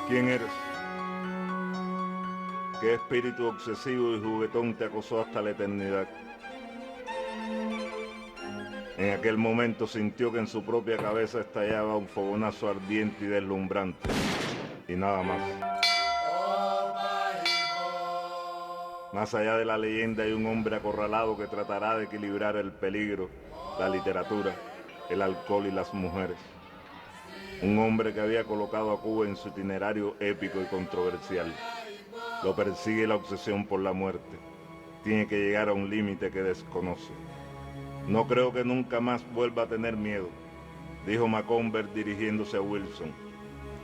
¿Quién eres? ¿Qué espíritu obsesivo y juguetón te acosó hasta la eternidad? En aquel momento sintió que en su propia cabeza estallaba un fogonazo ardiente y deslumbrante, y nada más. Más allá de la leyenda hay un hombre acorralado que tratará de equilibrar el peligro, la literatura, el alcohol y las mujeres. Un hombre que había colocado a Cuba en su itinerario épico y controversial. Lo persigue la obsesión por la muerte. Tiene que llegar a un límite que desconoce. No creo que nunca más vuelva a tener miedo, dijo Macomber dirigiéndose a Wilson.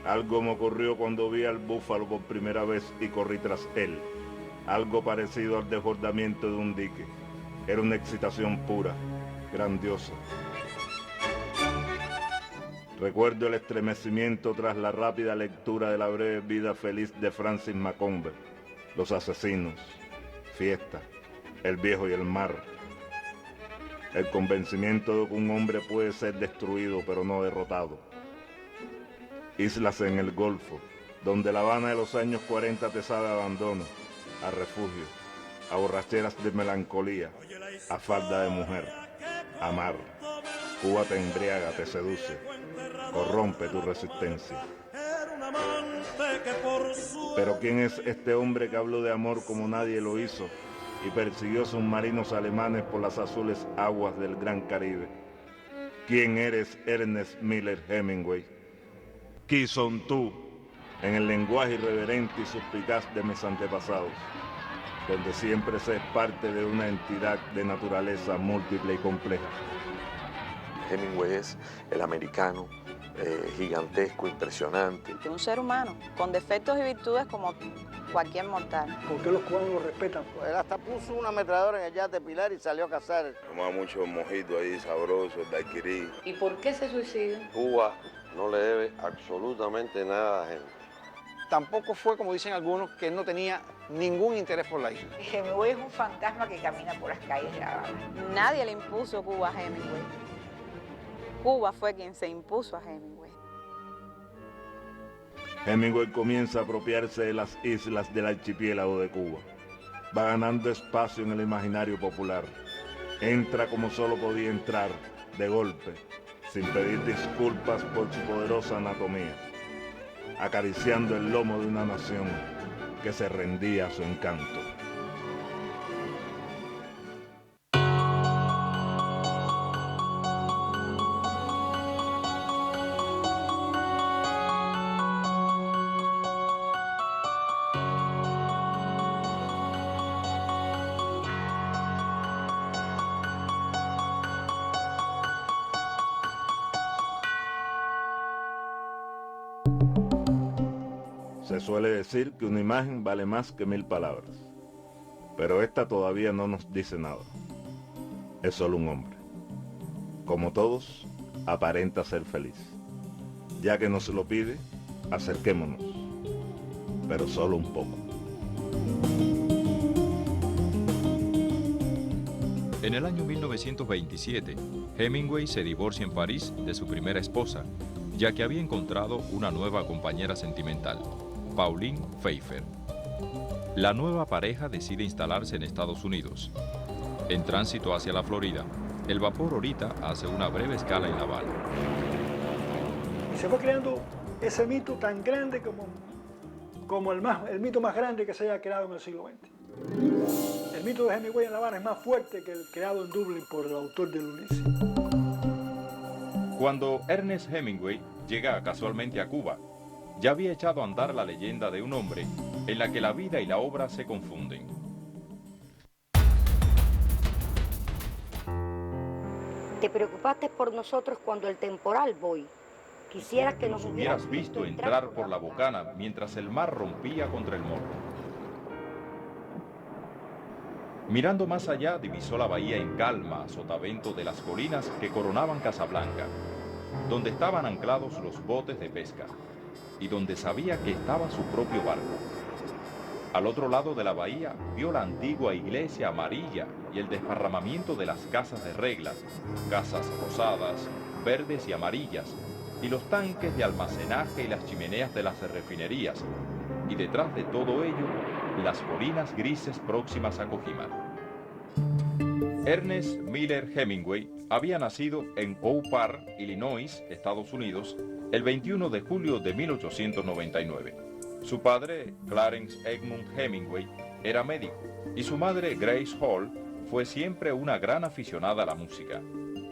Algo me ocurrió cuando vi al búfalo por primera vez y corrí tras él. Algo parecido al desbordamiento de un dique. Era una excitación pura, grandiosa. Recuerdo el estremecimiento tras la rápida lectura de la breve vida feliz de Francis Macomber. Los asesinos, fiesta, el viejo y el mar. El convencimiento de que un hombre puede ser destruido pero no derrotado. Islas en el Golfo, donde La Habana de los años 40 te sabe a abandono, a refugio, a borracheras de melancolía, a falda de mujer, a mar. Cuba te embriaga, te seduce, corrompe tu resistencia. Pero ¿quién es este hombre que habló de amor como nadie lo hizo y persiguió submarinos alemanes por las azules aguas del Gran Caribe? ¿Quién eres, Ernest Miller Hemingway? ¿Quién son tú? En el lenguaje irreverente y suspicaz de mis antepasados, donde siempre se es parte de una entidad de naturaleza múltiple y compleja. Hemingway es el americano, gigantesco, impresionante. Un ser humano, con defectos y virtudes como cualquier mortal. ¿Por qué los cubanos lo respetan? Él hasta puso una ametralladora en el yate Pilar y salió a cazar. Tomaba mucho mojito ahí, sabroso, daiquiri. ¿Y por qué se suicida? Cuba no le debe absolutamente nada a Hemingway. Tampoco fue, como dicen algunos, que él no tenía ningún interés por la isla. Hemingway es un fantasma que camina por las calles de La Habana. Nadie le impuso Cuba a Hemingway. Cuba fue quien se impuso a Hemingway. Hemingway comienza a apropiarse de las islas del archipiélago de Cuba. Va ganando espacio en el imaginario popular. Entra como solo podía entrar, de golpe, sin pedir disculpas por su poderosa anatomía, acariciando el lomo de una nación que se rendía a su encanto. Se suele decir que una imagen vale más que 1000 palabras, pero esta todavía no nos dice nada. Es solo un hombre. Como todos, aparenta ser feliz. Ya que nos lo pide, acerquémonos, pero solo un poco. En el año 1927, Hemingway se divorcia en París de su primera esposa, ya que había encontrado una nueva compañera sentimental, Pauline Pfeiffer. La nueva pareja decide instalarse en Estados Unidos. En tránsito hacia la Florida, el vapor Orita hace una breve escala en La Habana. Y se fue creando ese mito tan grande como el mito más grande que se haya creado en el siglo XX. El mito de Hemingway en La Habana es más fuerte que el creado en Dublín por el autor del Ulises. Cuando Ernest Hemingway llega casualmente a Cuba, ya había echado a andar la leyenda de un hombre en la que la vida y la obra se confunden. Te preocupaste por nosotros cuando el temporal, Boy. Quisieras que nos hubieras visto entrar por la bocana mientras el mar rompía contra el morro. Mirando más allá, divisó la bahía en calma a sotavento de las colinas que coronaban Casablanca, donde estaban anclados los botes de pesca y donde sabía que estaba su propio barco. Al otro lado de la bahía vio la antigua iglesia amarilla y el desparramamiento de las casas de reglas, casas rosadas, verdes y amarillas, y los tanques de almacenaje y las chimeneas de las refinerías, y detrás de todo ello, las colinas grises próximas a Kojima. Ernest Miller Hemingway había nacido en Oak Park, Illinois, Estados Unidos, el 21 de julio de 1899. Su padre, Clarence Edmund Hemingway, era médico, y su madre, Grace Hall, fue siempre una gran aficionada a la música.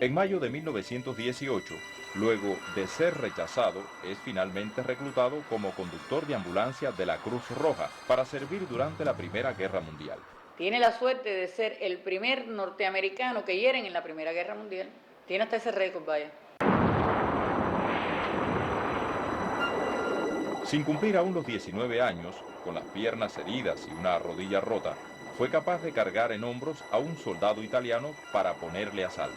En mayo de 1918, luego de ser rechazado, es finalmente reclutado como conductor de ambulancia de la Cruz Roja para servir durante la Primera Guerra Mundial. Tiene la suerte de ser el primer norteamericano que hieren en la Primera Guerra Mundial. Tiene hasta ese récord, vaya. Sin cumplir aún los 19 años, con las piernas heridas y una rodilla rota, fue capaz de cargar en hombros a un soldado italiano para ponerle a salvo.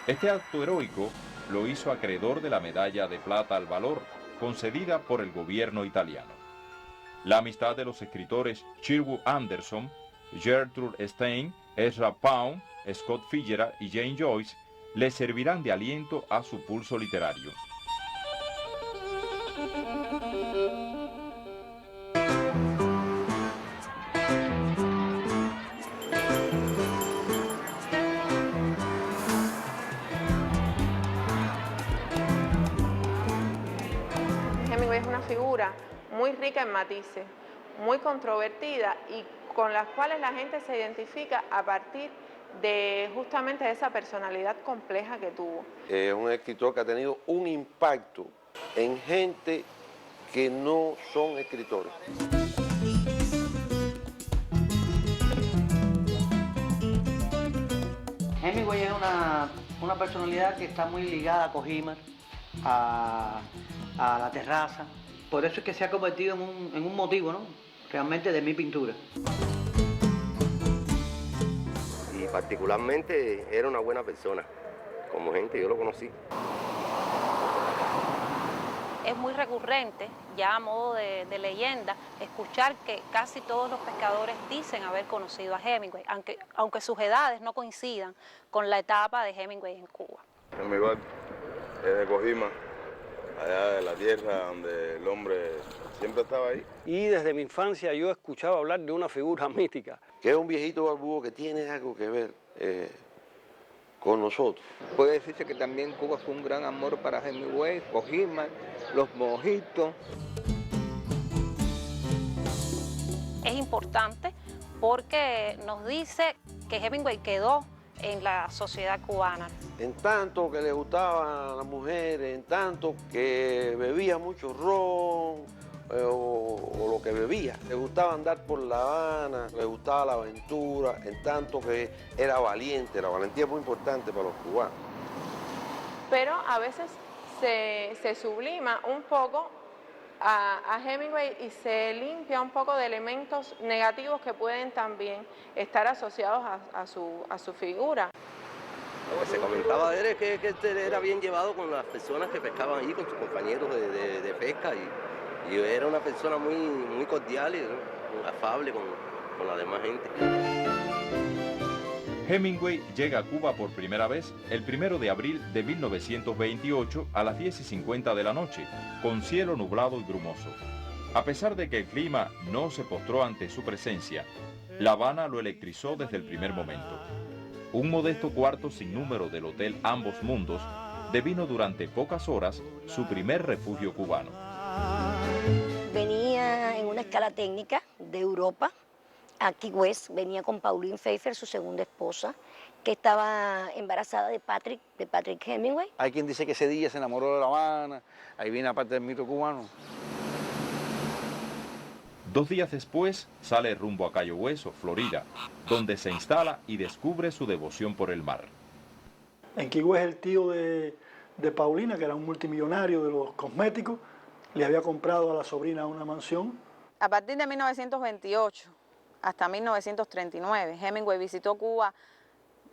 Este acto heroico lo hizo acreedor de la Medalla de Plata al Valor, concedida por el gobierno italiano. La amistad de los escritores Sherwood Anderson, Gertrude Stein, Ezra Pound, Scott Fitzgerald y Jane Joyce le servirán de aliento a su pulso literario. Hemingway es una figura muy rica en matices, muy controvertida y con las cuales la gente se identifica a partir de justamente esa personalidad compleja que tuvo. Es un escritor que ha tenido un impacto en gente que no son escritores. Hemingway es una personalidad que está muy ligada a Kojima, a la terraza. Por eso es que se ha convertido en un motivo, ¿no?, realmente de mi pintura. Y particularmente era una buena persona. Como gente, yo lo conocí. Es muy recurrente, ya a modo de leyenda, escuchar que casi todos los pescadores dicen haber conocido a Hemingway, aunque sus edades no coincidan con la etapa de Hemingway en Cuba. En mi bar es de Kojima, allá de la tierra donde el hombre siempre estaba ahí. Y desde mi infancia yo escuchaba hablar de una figura mítica. Que es un viejito barbudo que tiene algo que ver con nosotros. Puede decirse que también Cuba fue un gran amor para Hemingway, Kojima, los mojitos. Es importante porque nos dice que Hemingway quedó en la sociedad cubana. En tanto que le gustaban las mujeres, en tanto que bebía mucho ron, o lo que bebía. Le gustaba andar por La Habana, le gustaba la aventura, en tanto que era valiente. La valentía es muy importante para los cubanos. Pero a veces se sublima un poco a Hemingway y se limpia un poco de elementos negativos que pueden también estar asociados a su figura. Lo que se comentaba de él es que él era bien llevado con las personas que pescaban allí, con sus compañeros de pesca, y era una persona muy cordial y muy afable con la demás gente. Hemingway llega a Cuba por primera vez el 1 de abril de 1928 a las 10:50 de la noche, con cielo nublado y brumoso. A pesar de que el clima no se postró ante su presencia, La Habana lo electrizó desde el primer momento. Un modesto cuarto sin número del Hotel Ambos Mundos devino durante pocas horas su primer refugio cubano. Venía en una escala técnica de Europa a Key West, venía con Pauline Pfeiffer, su segunda esposa, que estaba embarazada de Patrick Hemingway. Hay quien dice que ese día se enamoró de La Habana, ahí viene aparte del mito cubano. 2 días después sale rumbo a Cayo Hueso, Florida, donde se instala y descubre su devoción por el mar. En Key West el tío de Paulina, que era un multimillonario de los cosméticos, le había comprado a la sobrina una mansión. A partir de 1928 hasta 1939, Hemingway visitó Cuba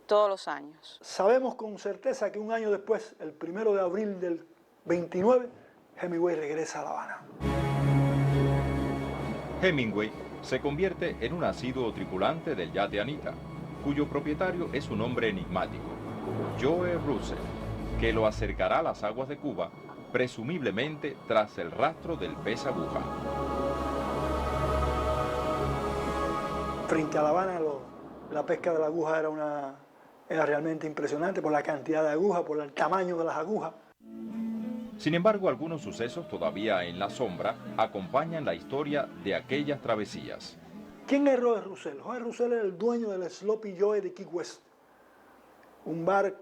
todos los años. Sabemos con certeza que un año después, el 1 de abril del 29, Hemingway regresa a La Habana. Hemingway se convierte en un asiduo tripulante del yate Anita, cuyo propietario es un hombre enigmático, Joe Russell, que lo acercará a las aguas de Cuba, presumiblemente tras el rastro del pez aguja. Frente a La Habana, la pesca de la aguja era realmente impresionante por la cantidad de agujas, por el tamaño de las agujas. Sin embargo, algunos sucesos todavía en la sombra acompañan la historia de aquellas travesías. ¿Quién es Joe Russell? Joe Russell era el dueño del Sloppy Joe de Key West, un bar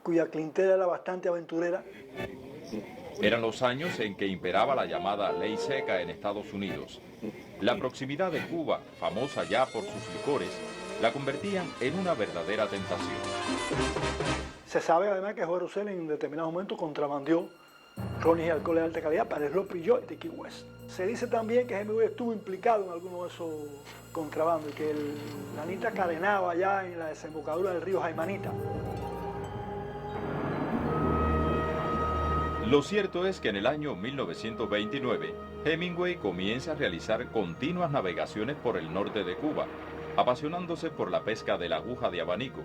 cuya clientela era bastante aventurera. Eran los años en que imperaba la llamada ley seca en Estados Unidos. La proximidad de Cuba, famosa ya por sus licores, la convertían en una verdadera tentación. Se sabe además que Joe Russell en determinado momento contrabandeó rones y alcoholes de alta calidad para el Sloppy Joe de Key West. Se dice también que Hemingway estuvo implicado en alguno de esos contrabandos y que la Anita carenaba ya en la desembocadura del río Jaimanita. Lo cierto es que en el año 1929, Hemingway comienza a realizar continuas navegaciones por el norte de Cuba, apasionándose por la pesca de la aguja de abanico.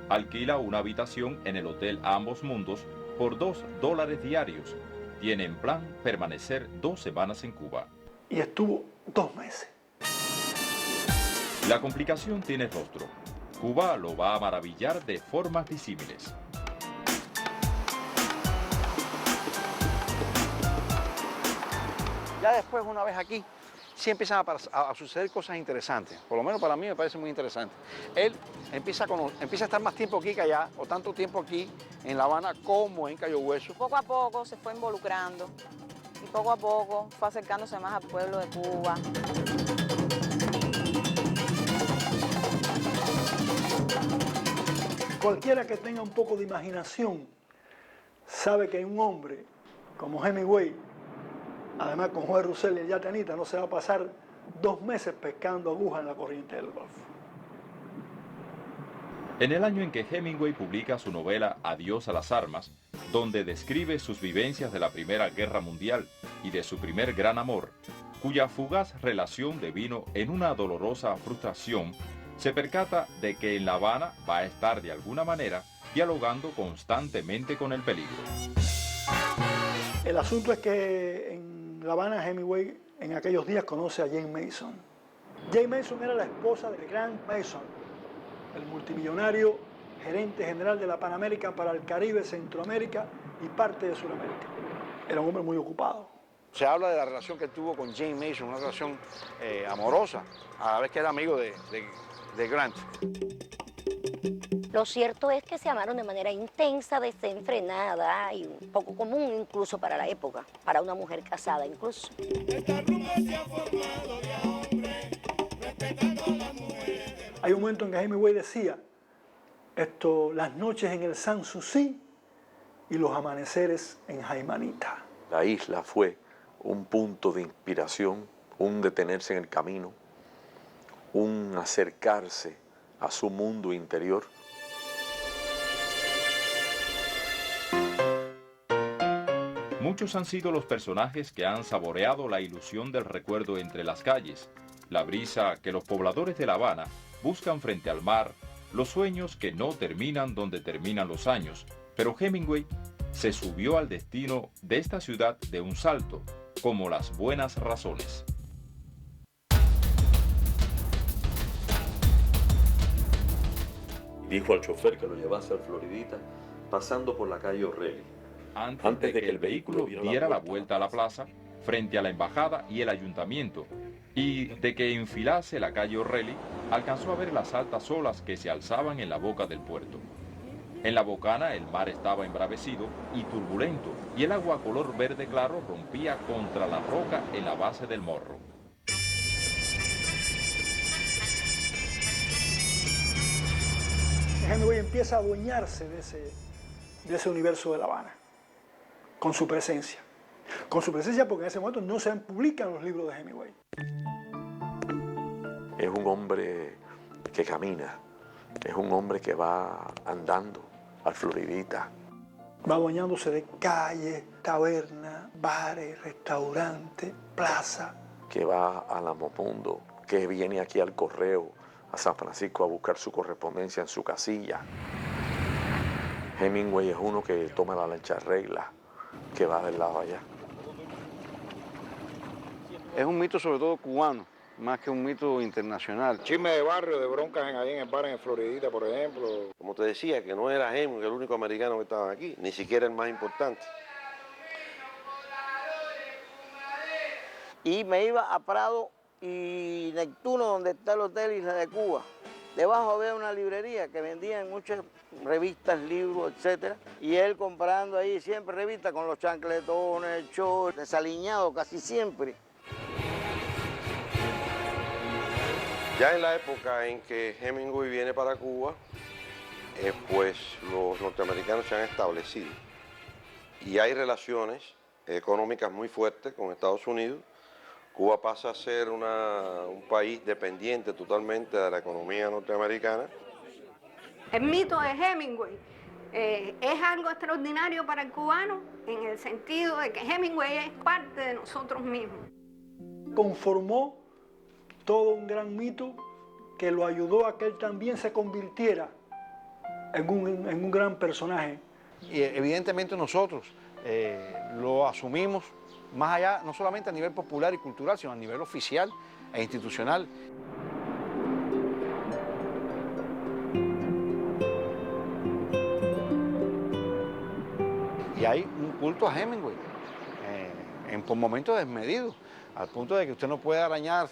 Alquila una habitación en el Hotel Ambos Mundos por $2 diarios. Tiene en plan permanecer 2 semanas en Cuba. Y estuvo 2 meses. La complicación tiene rostro. Cuba lo va a maravillar de formas disímiles. Ya después, una vez aquí, sí empiezan a suceder cosas interesantes. Por lo menos para mí me parece muy interesante. Él empieza a estar más tiempo aquí que allá, o tanto tiempo aquí en La Habana como en Cayo Hueso. Poco a poco se fue involucrando y poco a poco fue acercándose más al pueblo de Cuba. Cualquiera que tenga un poco de imaginación sabe que un hombre como Hemingway, además con Joe Russell y el yate Anita, no se va a pasar 2 meses pescando agujas en la corriente del Golfo. En el año en que Hemingway publica su novela Adiós a las armas, donde describe sus vivencias de la Primera Guerra Mundial y de su primer gran amor, cuya fugaz relación devino en una dolorosa frustración, se percata de que en La Habana va a estar de alguna manera dialogando constantemente con el peligro. El asunto es que en La Habana Hemingway en aquellos días conoce a Jane Mason. Jane Mason era la esposa de Grant Mason, el multimillonario gerente general de la Pan American para el Caribe, Centroamérica y parte de Sudamérica. Era un hombre muy ocupado. Se habla de la relación que tuvo con Jane Mason, una relación amorosa, a la vez que era amigo de Grant. Lo cierto es que se amaron de manera intensa, desenfrenada y un poco común incluso para la época, para una mujer casada incluso. Hay un momento en que Hemingway decía, las noches en el Sanssouci y los amaneceres en Jaimanita. La isla fue un punto de inspiración, un detenerse en el camino, un acercarse a su mundo interior. Muchos han sido los personajes que han saboreado la ilusión del recuerdo entre las calles, la brisa que los pobladores de La Habana buscan frente al mar, los sueños que no terminan donde terminan los años, pero Hemingway se subió al destino de esta ciudad de un salto, como las buenas razones. Dijo al chofer que lo llevase al Floridita, pasando por la calle O'Reilly. Antes de que el vehículo diera la vuelta a la plaza, frente a la embajada y el ayuntamiento, y de que enfilase la calle O'Reilly, alcanzó a ver las altas olas que se alzaban en la boca del puerto. En la bocana el mar estaba embravecido y turbulento, y el agua color verde claro rompía contra la roca en la base del morro. Hemingway empieza a adueñarse de ese universo de La Habana, con su presencia. Con su presencia porque en ese momento no se publican los libros de Hemingway. Es un hombre que camina, es un hombre que va andando al Floridita. Va adueñándose de calles, tabernas, bares, restaurantes, plazas, que va a Lamomundo, que viene aquí al correo, a San Francisco a buscar su correspondencia en su casilla. Hemingway es uno que toma la lancha regla, que va del lado allá. Es un mito sobre todo cubano, más que un mito internacional. Chisme de barrio, de broncas ahí en el bar en Floridita, por ejemplo. Como te decía, que no era Hemingway el único americano que estaba aquí, ni siquiera el más importante. Y me iba a Prado y Neptuno, donde está el Hotel Isla de Cuba. Debajo había una librería que vendían muchas revistas, libros, etc. Y él comprando ahí siempre revistas con los chancletones, shorts, desaliñados casi siempre. Ya en la época en que Hemingway viene para Cuba, pues los norteamericanos se han establecido. Y hay relaciones económicas muy fuertes con Estados Unidos. Cuba pasa a ser un país dependiente totalmente de la economía norteamericana. El mito de Hemingway es algo extraordinario para el cubano en el sentido de que Hemingway es parte de nosotros mismos. Conformó todo un gran mito que lo ayudó a que él también se convirtiera en un gran personaje. Y evidentemente nosotros lo asumimos más allá, no solamente a nivel popular y cultural, sino a nivel oficial e institucional. Y hay un culto a Hemingway, por momentos desmedido, al punto de que usted no puede arañar,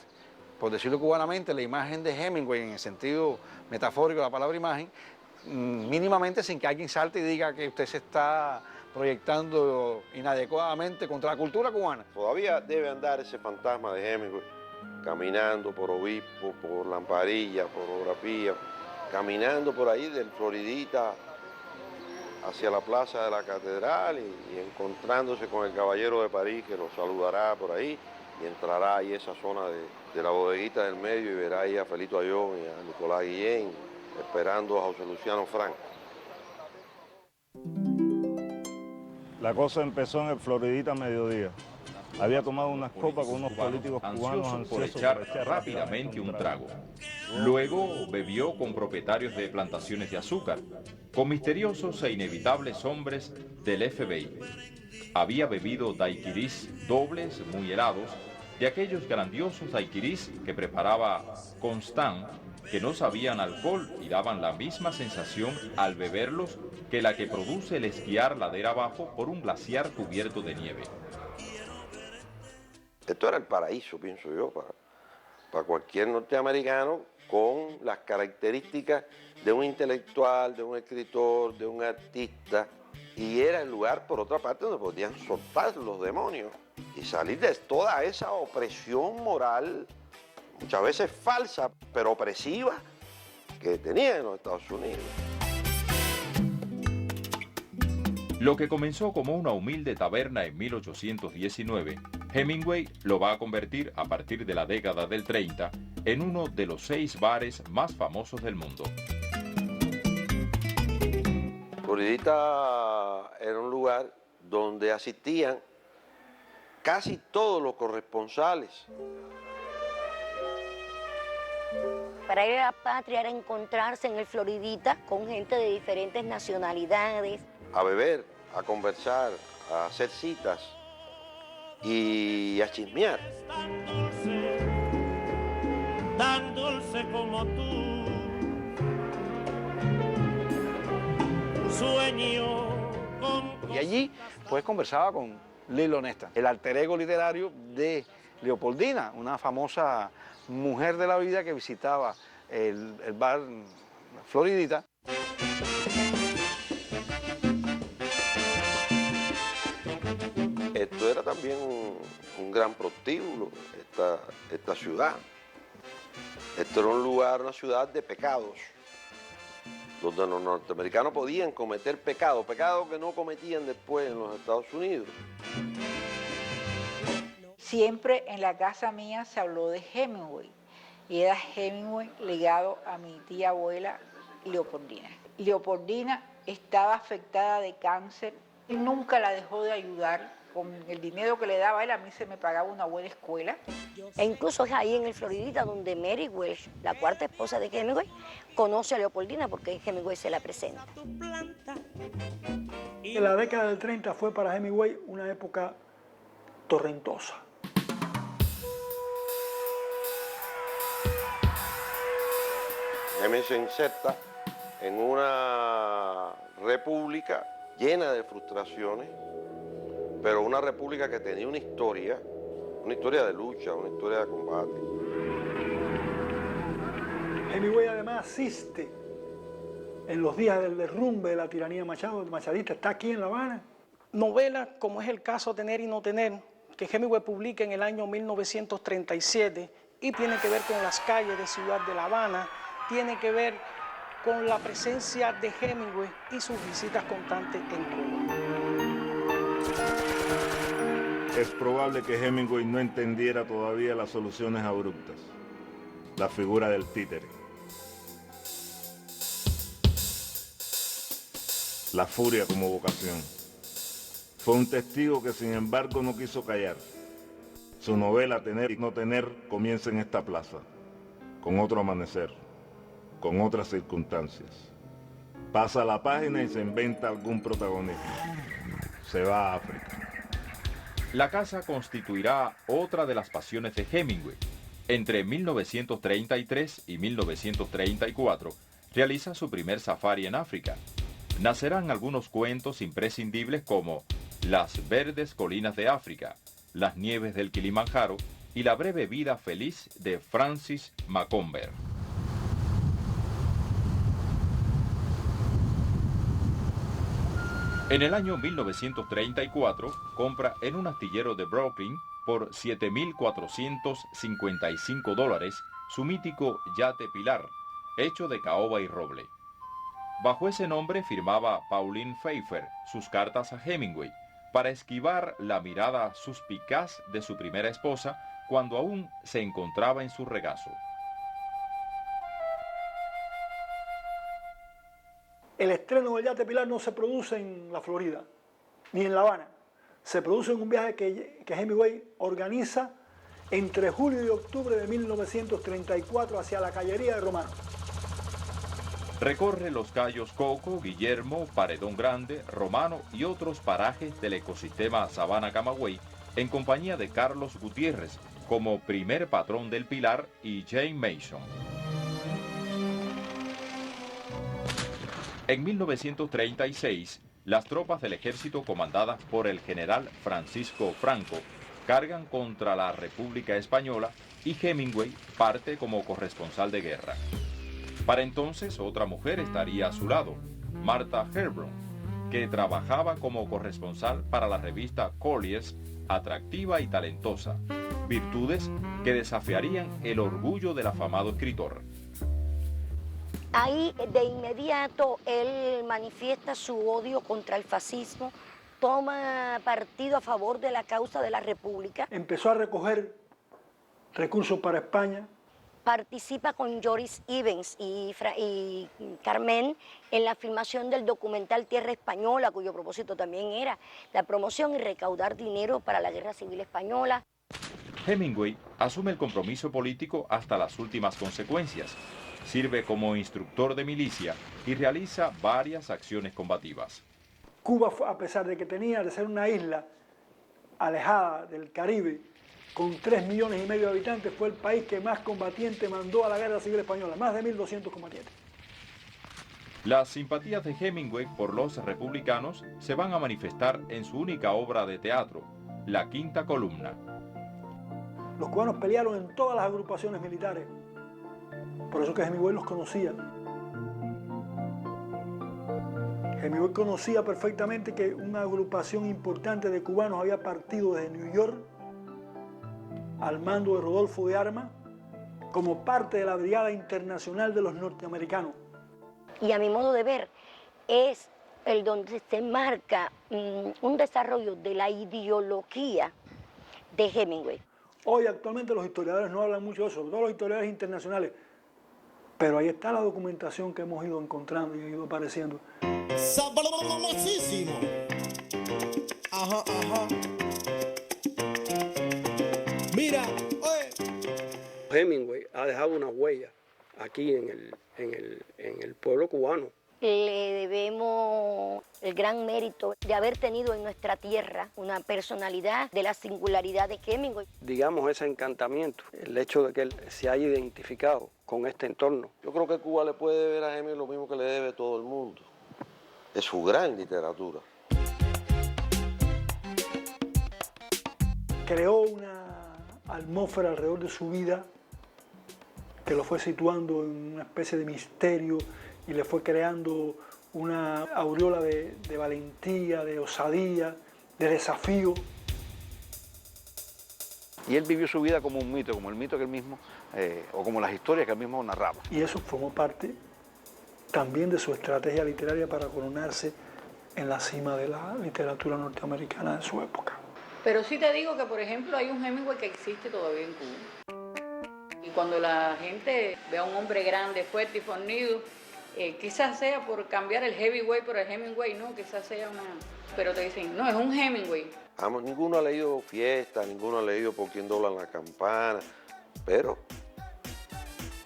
por decirlo cubanamente, la imagen de Hemingway en el sentido metafórico de la palabra imagen, mínimamente sin que alguien salte y diga que usted se está proyectando inadecuadamente contra la cultura cubana. Todavía debe andar ese fantasma de Hemingway, caminando por Obispo, por Lamparilla, por Obra Pía, caminando por ahí del Floridita hacia la plaza de la catedral y encontrándose con el caballero de París que lo saludará por ahí y entrará ahí esa zona de la bodeguita del medio y verá ahí a Felito Ayón y a Nicolás Guillén esperando a José Luciano Franco. La cosa empezó en el Floridita mediodía. Había tomado unas copas con unos políticos cubanos ansiosos por ansiosos echar rápidamente un trago. Luego bebió con propietarios de plantaciones de azúcar, con misteriosos e inevitables hombres del FBI. Había bebido daiquiris dobles muy helados, de aquellos grandiosos daiquiris que preparaba Constant, que no sabían alcohol y daban la misma sensación al beberlos que la que produce el esquiar ladera abajo por un glaciar cubierto de nieve. Esto era el paraíso, pienso yo, para cualquier norteamericano con las características de un intelectual, de un escritor, de un artista. Y era el lugar, por otra parte, donde podían soltar los demonios y salir de toda esa opresión moral, muchas veces falsa, pero opresiva, que tenían en los Estados Unidos. Lo que comenzó como una humilde taberna en 1819, Hemingway lo va a convertir a partir de la década del 30 en uno de los 6 bares más famosos del mundo. Floridita era un lugar donde asistían casi todos los corresponsales. Para ir a la patria era encontrarse en el Floridita con gente de diferentes nacionalidades. A beber, a conversar, a hacer citas y a chismear. Tan dulce como tú, sueño con... Y allí pues conversaba con Lilo Nesta, el alter ego literario de Leopoldina, una famosa mujer de la vida que visitaba el bar Floridita. Esto era también un gran prostíbulo, esta ciudad. Esto era un lugar, una ciudad de pecados, donde los norteamericanos podían cometer pecados que no cometían después en los Estados Unidos. Siempre en la casa mía se habló de Hemingway, y era Hemingway ligado a mi tía abuela Leopoldina. Leopoldina estaba afectada de cáncer y nunca la dejó de ayudar con el dinero que le daba él, a mí se me pagaba una buena escuela. E incluso es ahí en el Floridita donde Mary Welsh, la cuarta esposa de Hemingway, conoce a Leopoldina porque Hemingway se la presenta. En la década del 30 fue para Hemingway una época torrentosa. Hemingway se inserta en una república llena de frustraciones, pero una república que tenía una historia de lucha, una historia de combate. Hemingway además asiste en los días del derrumbe de la tiranía machadista, está aquí en La Habana. Novelas como es el caso Tener y no tener, que Hemingway publica en el año 1937 y tiene que ver con las calles de Ciudad de La Habana, tiene que ver con la presencia de Hemingway y sus visitas constantes en Cuba. Es probable que Hemingway no entendiera todavía las soluciones abruptas, la figura del títere. La furia como vocación. Fue un testigo que sin embargo no quiso callar. Su novela Tener y no tener comienza en esta plaza, con otro amanecer, con otras circunstancias. Pasa la página y se inventa algún protagonismo. Se va a África. La caza constituirá otra de las pasiones de Hemingway. Entre 1933 y 1934 realiza su primer safari en África. Nacerán algunos cuentos imprescindibles como Las verdes colinas de África, Las nieves del Kilimanjaro y La breve vida feliz de Francis Macomber. En el año 1934 compra en un astillero de Brooklyn por $7,455 su mítico yate Pilar, hecho de caoba y roble. Bajo ese nombre firmaba Pauline Pfeiffer sus cartas a Hemingway para esquivar la mirada suspicaz de su primera esposa cuando aún se encontraba en su regazo. El estreno del yate Pilar no se produce en la Florida, ni en La Habana. Se produce en un viaje que Hemingway organiza entre julio y octubre de 1934 hacia la Cayería de Romano. Recorre los cayos Coco, Guillermo, Paredón Grande, Romano y otros parajes del ecosistema Sabana-Camagüey en compañía de Carlos Gutiérrez como primer patrón del Pilar y Jane Mason. En 1936, las tropas del ejército comandadas por el general Francisco Franco cargan contra la República Española y Hemingway parte como corresponsal de guerra. Para entonces, otra mujer estaría a su lado, Martha Hebron, que trabajaba como corresponsal para la revista Collier's, atractiva y talentosa, virtudes que desafiarían el orgullo del afamado escritor. Ahí de inmediato él manifiesta su odio contra el fascismo, toma partido a favor de la causa de la República. Empezó a recoger recursos para España. Participa con Joris Ivens y Carmen en la filmación del documental Tierra Española, cuyo propósito también era la promoción y recaudar dinero para la Guerra Civil Española. Hemingway asume el compromiso político hasta las últimas consecuencias. Sirve como instructor de milicia y realiza varias acciones combativas. Cuba, a pesar de que tenía de ser una isla alejada del Caribe, con 3,5 millones de habitantes, fue el país que más combatientes mandó a la Guerra Civil Española, más de 1.200 combatientes. Las simpatías de Hemingway por los republicanos se van a manifestar en su única obra de teatro, La Quinta Columna. Los cubanos pelearon en todas las agrupaciones militares, por eso que Hemingway los conocía. Hemingway conocía perfectamente que una agrupación importante de cubanos había partido desde New York al mando de Rodolfo de Armas como parte de la Brigada Internacional de los Norteamericanos. Y a mi modo de ver, es el donde se marca un desarrollo de la ideología de Hemingway. Hoy actualmente los historiadores no hablan mucho de eso, sobre todo los historiadores internacionales, pero ahí está la documentación que hemos ido encontrando y ha ido apareciendo. ¡Sabrosísimo! Ajá, ajá. Mira, oye. Hemingway ha dejado una huella aquí en el pueblo cubano. Le debemos el gran mérito de haber tenido en nuestra tierra una personalidad de la singularidad de Hemingway. Digamos, ese encantamiento, el hecho de que él se haya identificado con este entorno. Yo creo que Cuba le puede deber a Hemingway lo mismo que le debe todo el mundo. Es su gran literatura. Creó una atmósfera alrededor de su vida que lo fue situando en una especie de misterio y le fue creando una aureola de valentía, de osadía, de desafío. Y él vivió su vida como un mito, como el mito que él mismo, o como las historias que él mismo narraba. Y eso formó parte también de su estrategia literaria para coronarse en la cima de la literatura norteamericana de su época. Pero sí te digo que, por ejemplo, hay un Hemingway que existe todavía en Cuba. Y cuando la gente ve a un hombre grande, fuerte y fornido, quizás sea por cambiar el heavyweight por el Hemingway, no, quizás sea una... Pero te dicen, no, es un Hemingway. Ninguno ha leído Fiesta, ninguno ha leído Por quién doblan la campana, pero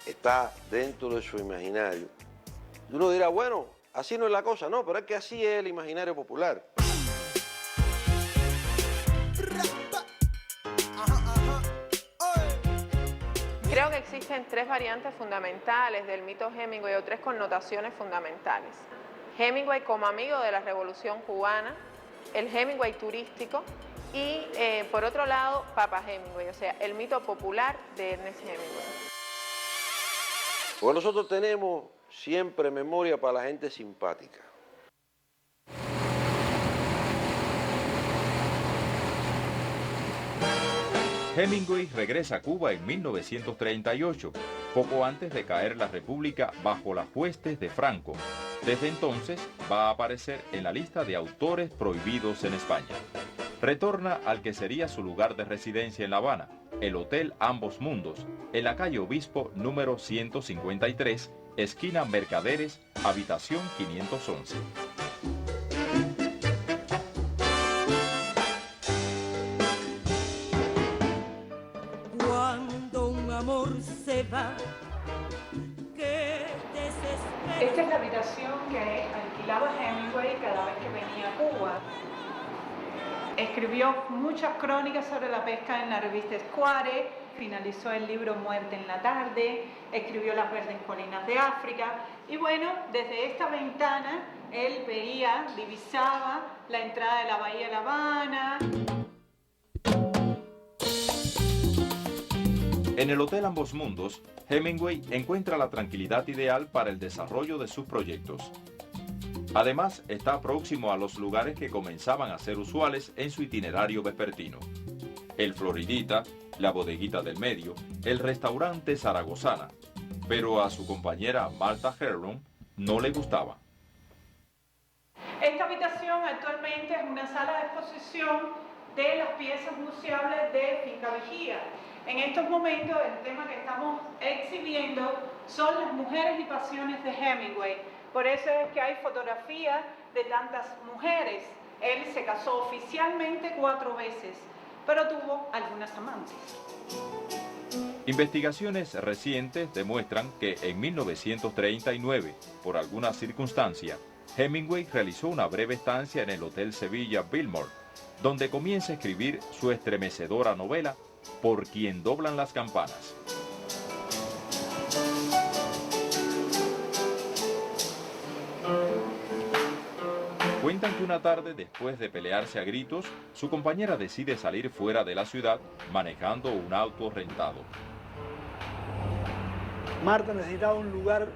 está dentro de su imaginario. Y uno dirá, bueno, así no es la cosa, no, pero es que así es el imaginario popular. Creo que existen tres variantes fundamentales del mito Hemingway o tres connotaciones fundamentales. Hemingway como amigo de la Revolución Cubana, el Hemingway turístico y, por otro lado, Papa Hemingway, o sea, el mito popular de Ernest Hemingway. Porque nosotros tenemos siempre memoria para la gente simpática. Hemingway regresa a Cuba en 1938, poco antes de caer la República bajo las huestes de Franco. Desde entonces va a aparecer en la lista de autores prohibidos en España. Retorna al que sería su lugar de residencia en La Habana, el Hotel Ambos Mundos, en la calle Obispo número 153, esquina Mercaderes, habitación 511. Cuando un amor se va, que desespera. Esta es la habitación que alquilaba Hemingway cada vez que venía a Cuba. Escribió muchas crónicas sobre la pesca en la revista Esquire, finalizó el libro Muerte en la tarde, escribió Las verdes colinas de África y bueno, desde esta ventana él veía, divisaba la entrada de la bahía de La Habana. En el Hotel Ambos Mundos, Hemingway encuentra la tranquilidad ideal para el desarrollo de sus proyectos. Además, está próximo a los lugares que comenzaban a ser usuales en su itinerario vespertino. El Floridita, la Bodeguita del Medio, el restaurante Zaragozana, pero a su compañera Martha Herlong no le gustaba. Esta habitación actualmente es una sala de exposición de las piezas museables de Finca Vigía. En estos momentos el tema que estamos exhibiendo son las mujeres y pasiones de Hemingway. Por eso es que hay fotografías de tantas mujeres. Él se casó oficialmente 4 veces, pero tuvo algunas amantes. Investigaciones recientes demuestran que en 1939, por alguna circunstancia, Hemingway realizó una breve estancia en el Hotel Sevilla Biltmore, donde comienza a escribir su estremecedora novela Por quien doblan las campanas. Cuentan que una tarde, después de pelearse a gritos, su compañera decide salir fuera de la ciudad manejando un auto rentado. Marta necesitaba un lugar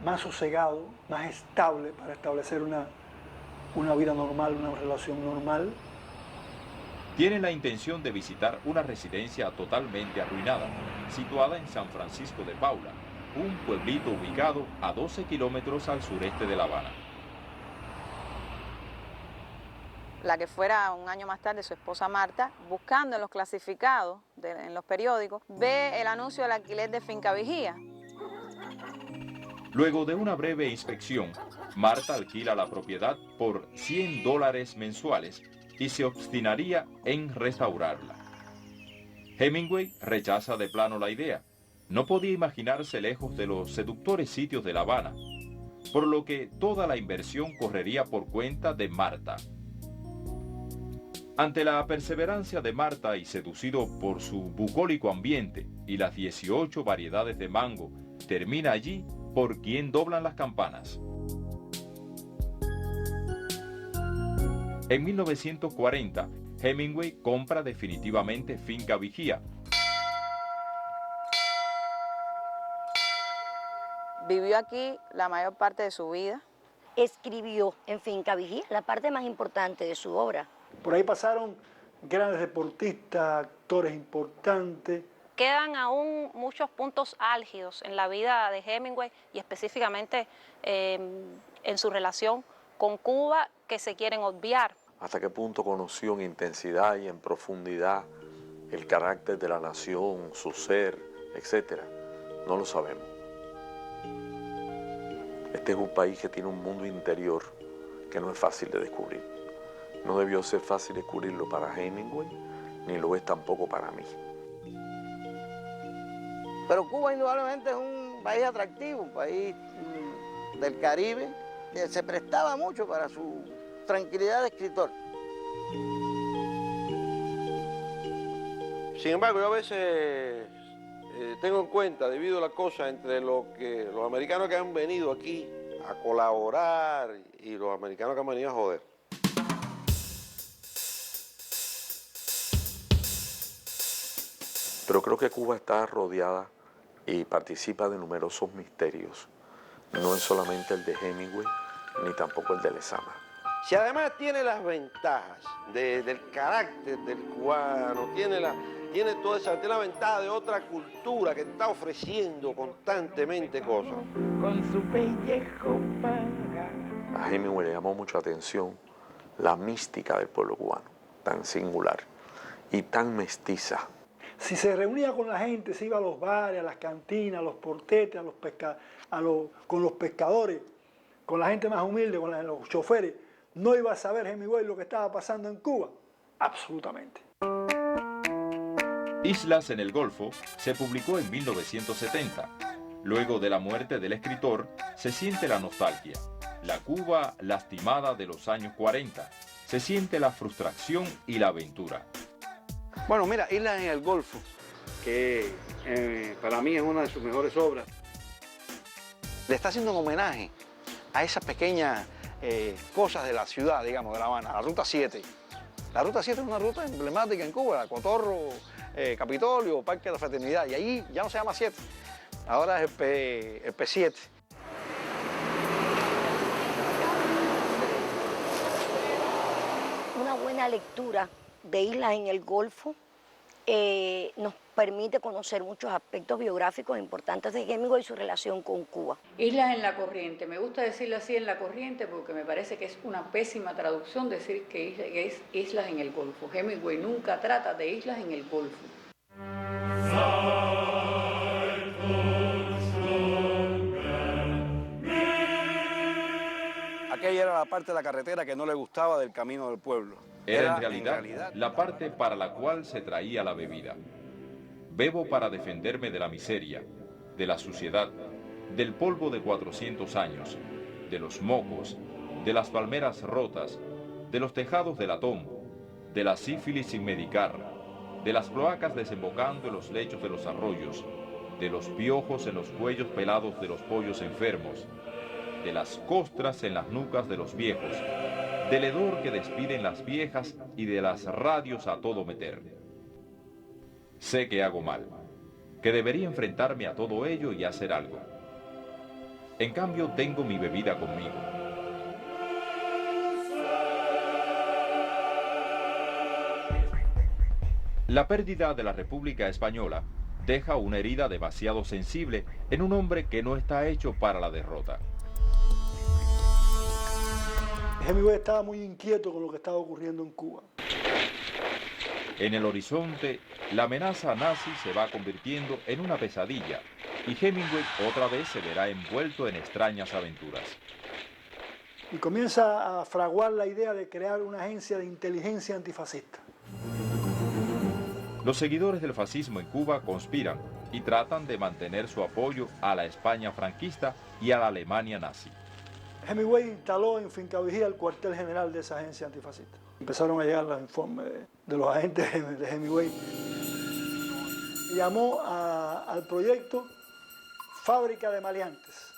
más sosegado, más estable para establecer una vida normal, una relación normal. Tiene la intención de visitar una residencia totalmente arruinada, situada en San Francisco de Paula, un pueblito ubicado a 12 kilómetros al sureste de La Habana. La que fuera un año más tarde su esposa Marta, buscando en los clasificados, en los periódicos, ve el anuncio del alquiler de Finca Vigía. Luego de una breve inspección, Marta alquila la propiedad por $100 mensuales y se obstinaría en restaurarla. Hemingway rechaza de plano la idea. No podía imaginarse lejos de los seductores sitios de La Habana, por lo que toda la inversión correría por cuenta de Marta. Ante la perseverancia de Marta y seducido por su bucólico ambiente y las 18 variedades de mango, termina allí por quien doblan las campanas. En 1940, Hemingway compra definitivamente Finca Vigía. Vivió aquí la mayor parte de su vida. Escribió en Finca Vigía la parte más importante de su obra. Por ahí pasaron grandes deportistas, actores importantes. Quedan aún muchos puntos álgidos en la vida de Hemingway y específicamente en su relación con Cuba que se quieren obviar. ¿Hasta qué punto conoció en intensidad y en profundidad el carácter de la nación, su ser, etcétera? No lo sabemos. Este es un país que tiene un mundo interior que no es fácil de descubrir. No debió ser fácil descubrirlo para Hemingway, ni lo es tampoco para mí. Pero Cuba indudablemente es un país atractivo, un país del Caribe, que se prestaba mucho para su tranquilidad de escritor. Sin embargo, yo a veces tengo en cuenta, debido a la cosa entre los americanos que han venido aquí a colaborar y los americanos que han venido a joder. Pero creo que Cuba está rodeada y participa de numerosos misterios. No es solamente el de Hemingway, ni tampoco el de Lezama. Si además tiene las ventajas del carácter del cubano, tiene la ventaja de otra cultura que está ofreciendo constantemente cosas. Con su pellejo paga. A Hemingway le llamó mucha atención la mística del pueblo cubano, tan singular y tan mestiza. Si se reunía con la gente, se iba a los bares, a las cantinas, a los portetes, con los pescadores, con la gente más humilde, con los choferes, ¿no iba a saber Hemingway lo que estaba pasando en Cuba? Absolutamente. Islas en el Golfo se publicó en 1970. Luego de la muerte del escritor, se siente la nostalgia. La Cuba lastimada de los años 40. Se siente la frustración y la aventura. Bueno, mira, Islas en el Golfo, que para mí es una de sus mejores obras, le está haciendo un homenaje a esas pequeñas cosas de la ciudad, digamos, de La Habana, la Ruta 7. La Ruta 7 es una ruta emblemática en Cuba, Cotorro, Capitolio, Parque de la Fraternidad, y ahí ya no se llama 7, ahora es el P7. Una buena lectura de Islas en el Golfo nos permite conocer muchos aspectos biográficos importantes de Hemingway y su relación con Cuba. Islas en la corriente, me gusta decirlo así, en la corriente, porque me parece que es una pésima traducción decir que es Islas en el Golfo. Hemingway nunca trata de islas en el Golfo. Aquella era la parte de la carretera que no le gustaba del camino del pueblo. Era en realidad la parte para la cual se traía la bebida. Bebo para defenderme de la miseria, de la suciedad, del polvo de 400 años, de los mocos, de las palmeras rotas, de los tejados de latón, de la sífilis sin medicar, de las cloacas desembocando en los lechos de los arroyos, de los piojos en los cuellos pelados de los pollos enfermos, de las costras en las nucas de los viejos, del hedor que despiden las viejas y de las radios a todo meter. Sé que hago mal, que debería enfrentarme a todo ello y hacer algo. En cambio, tengo mi bebida conmigo. La pérdida de la República Española deja una herida demasiado sensible en un hombre que no está hecho para la derrota. Hemingway estaba muy inquieto con lo que estaba ocurriendo en Cuba. En el horizonte, la amenaza nazi se va convirtiendo en una pesadilla y Hemingway otra vez se verá envuelto en extrañas aventuras. y comienza a fraguar la idea de crear una agencia de inteligencia antifascista. Los seguidores del fascismo en Cuba conspiran y tratan de mantener su apoyo a la España franquista y a la Alemania nazi. Hemingway instaló en Finca Vigía el cuartel general de esa agencia antifascista. Empezaron a llegar los informes de los agentes de Hemingway. Llamó al proyecto Fábrica de Maleantes.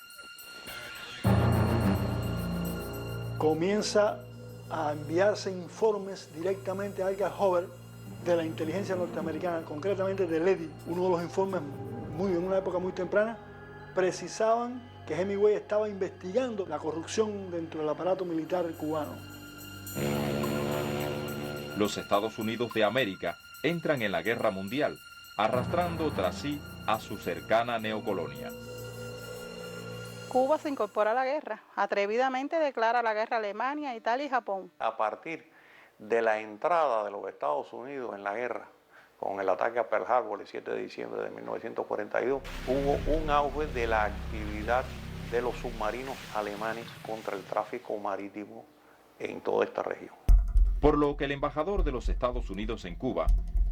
Comienza a enviarse informes directamente a Edgar Hoover de la inteligencia norteamericana, concretamente de Ledy. Uno de los informes, en una época muy temprana, precisaban que Hemingway estaba investigando la corrupción dentro del aparato militar cubano. Los Estados Unidos de América entran en la Guerra Mundial, arrastrando tras sí a su cercana neocolonia. Cuba se incorpora a la guerra, atrevidamente declara la guerra a Alemania, Italia y Japón. A partir de la entrada de los Estados Unidos en la guerra, con el ataque a Pearl Harbor el 7 de diciembre de 1942, hubo un auge de la actividad de los submarinos alemanes contra el tráfico marítimo en toda esta región. Por lo que el embajador de los Estados Unidos en Cuba,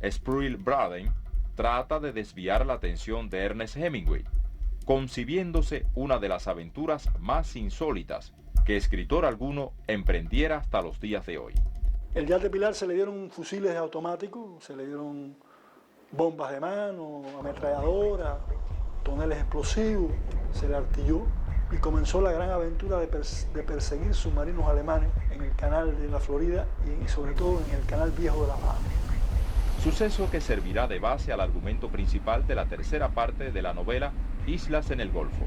Spruill Braden, trata de desviar la atención de Ernest Hemingway, concibiéndose una de las aventuras más insólitas que escritor alguno emprendiera hasta los días de hoy. El yate Pilar se le dieron fusiles automáticos, se le dieron bombas de mano, ametralladoras, toneles explosivos, se le artilló y comenzó la gran aventura de perseguir submarinos alemanes en el canal de la Florida y sobre todo en el canal viejo de La Habana. Suceso que servirá de base al argumento principal de la tercera parte de la novela Islas en el Golfo.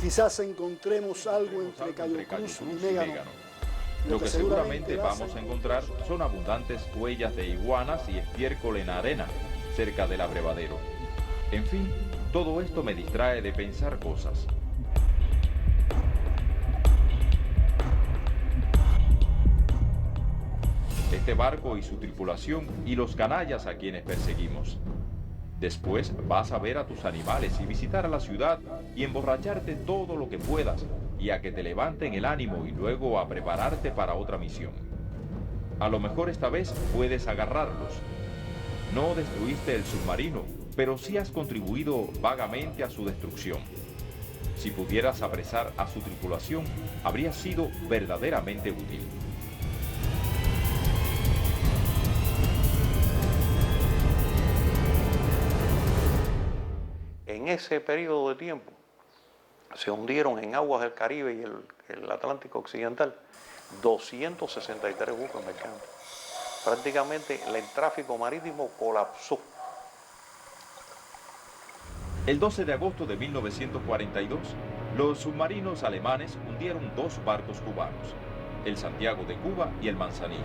Quizás encontremos algo entre Cayo Cruz y Mégano. Lo que seguramente vamos a encontrar son abundantes huellas de iguanas y estiércol en arena cerca del abrevadero. En fin, todo esto me distrae de pensar cosas. Este barco y su tripulación y los canallas a quienes perseguimos. Después vas a ver a tus animales y visitar a la ciudad y emborracharte todo lo que puedas y a que te levanten el ánimo y luego a prepararte para otra misión. A lo mejor esta vez puedes agarrarlos. No destruiste el submarino, pero sí has contribuido vagamente a su destrucción. Si pudieras apresar a su tripulación, habría sido verdaderamente útil. En ese periodo de tiempo se hundieron en aguas del Caribe y el Atlántico Occidental 263 buques mercantes. Prácticamente el tráfico marítimo colapsó. El 12 de agosto de 1942, los submarinos alemanes hundieron dos barcos cubanos, el Santiago de Cuba y el Manzanillo.